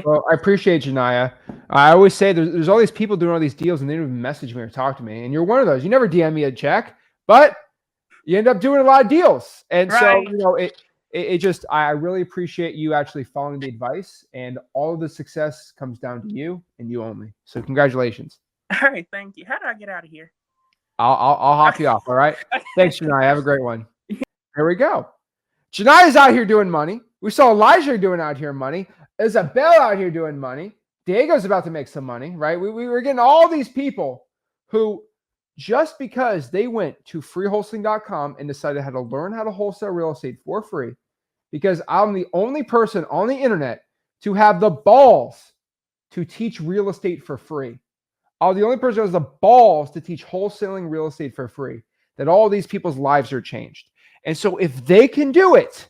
Well, I appreciate you, Naya. I always say there's all these people doing all these deals and they don't even message me or talk to me. And you're one of those. You never DM me a check, but you end up doing a lot of deals. And so, it just, I really appreciate you actually following the advice, and all of the success comes down to you and you only. So congratulations. All right. Thank you. How do I get out of here? I'll hop you off. All right. Thanks, Janai. Have a great one. Here we go. Janai's out here doing money. We saw Elijah doing out here money. Isabel out here doing money. Diego's about to make some money, right? We were getting all these people who, just because they went to freewholesaling.com and decided how to learn how to wholesale real estate for free, because I'm the only person on the internet to have the balls to teach real estate for free. I'm the only person who has the balls to teach wholesaling real estate for free, that all these people's lives are changed. And so if they can do it,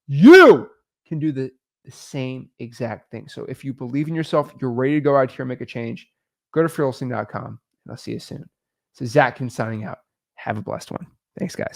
you can do the same exact thing. So if you believe in yourself, you're ready to go out here and make a change, go to freewholesaling.com and I'll see you soon. So Zach Ginn signing out. Have a blessed one. Thanks, guys.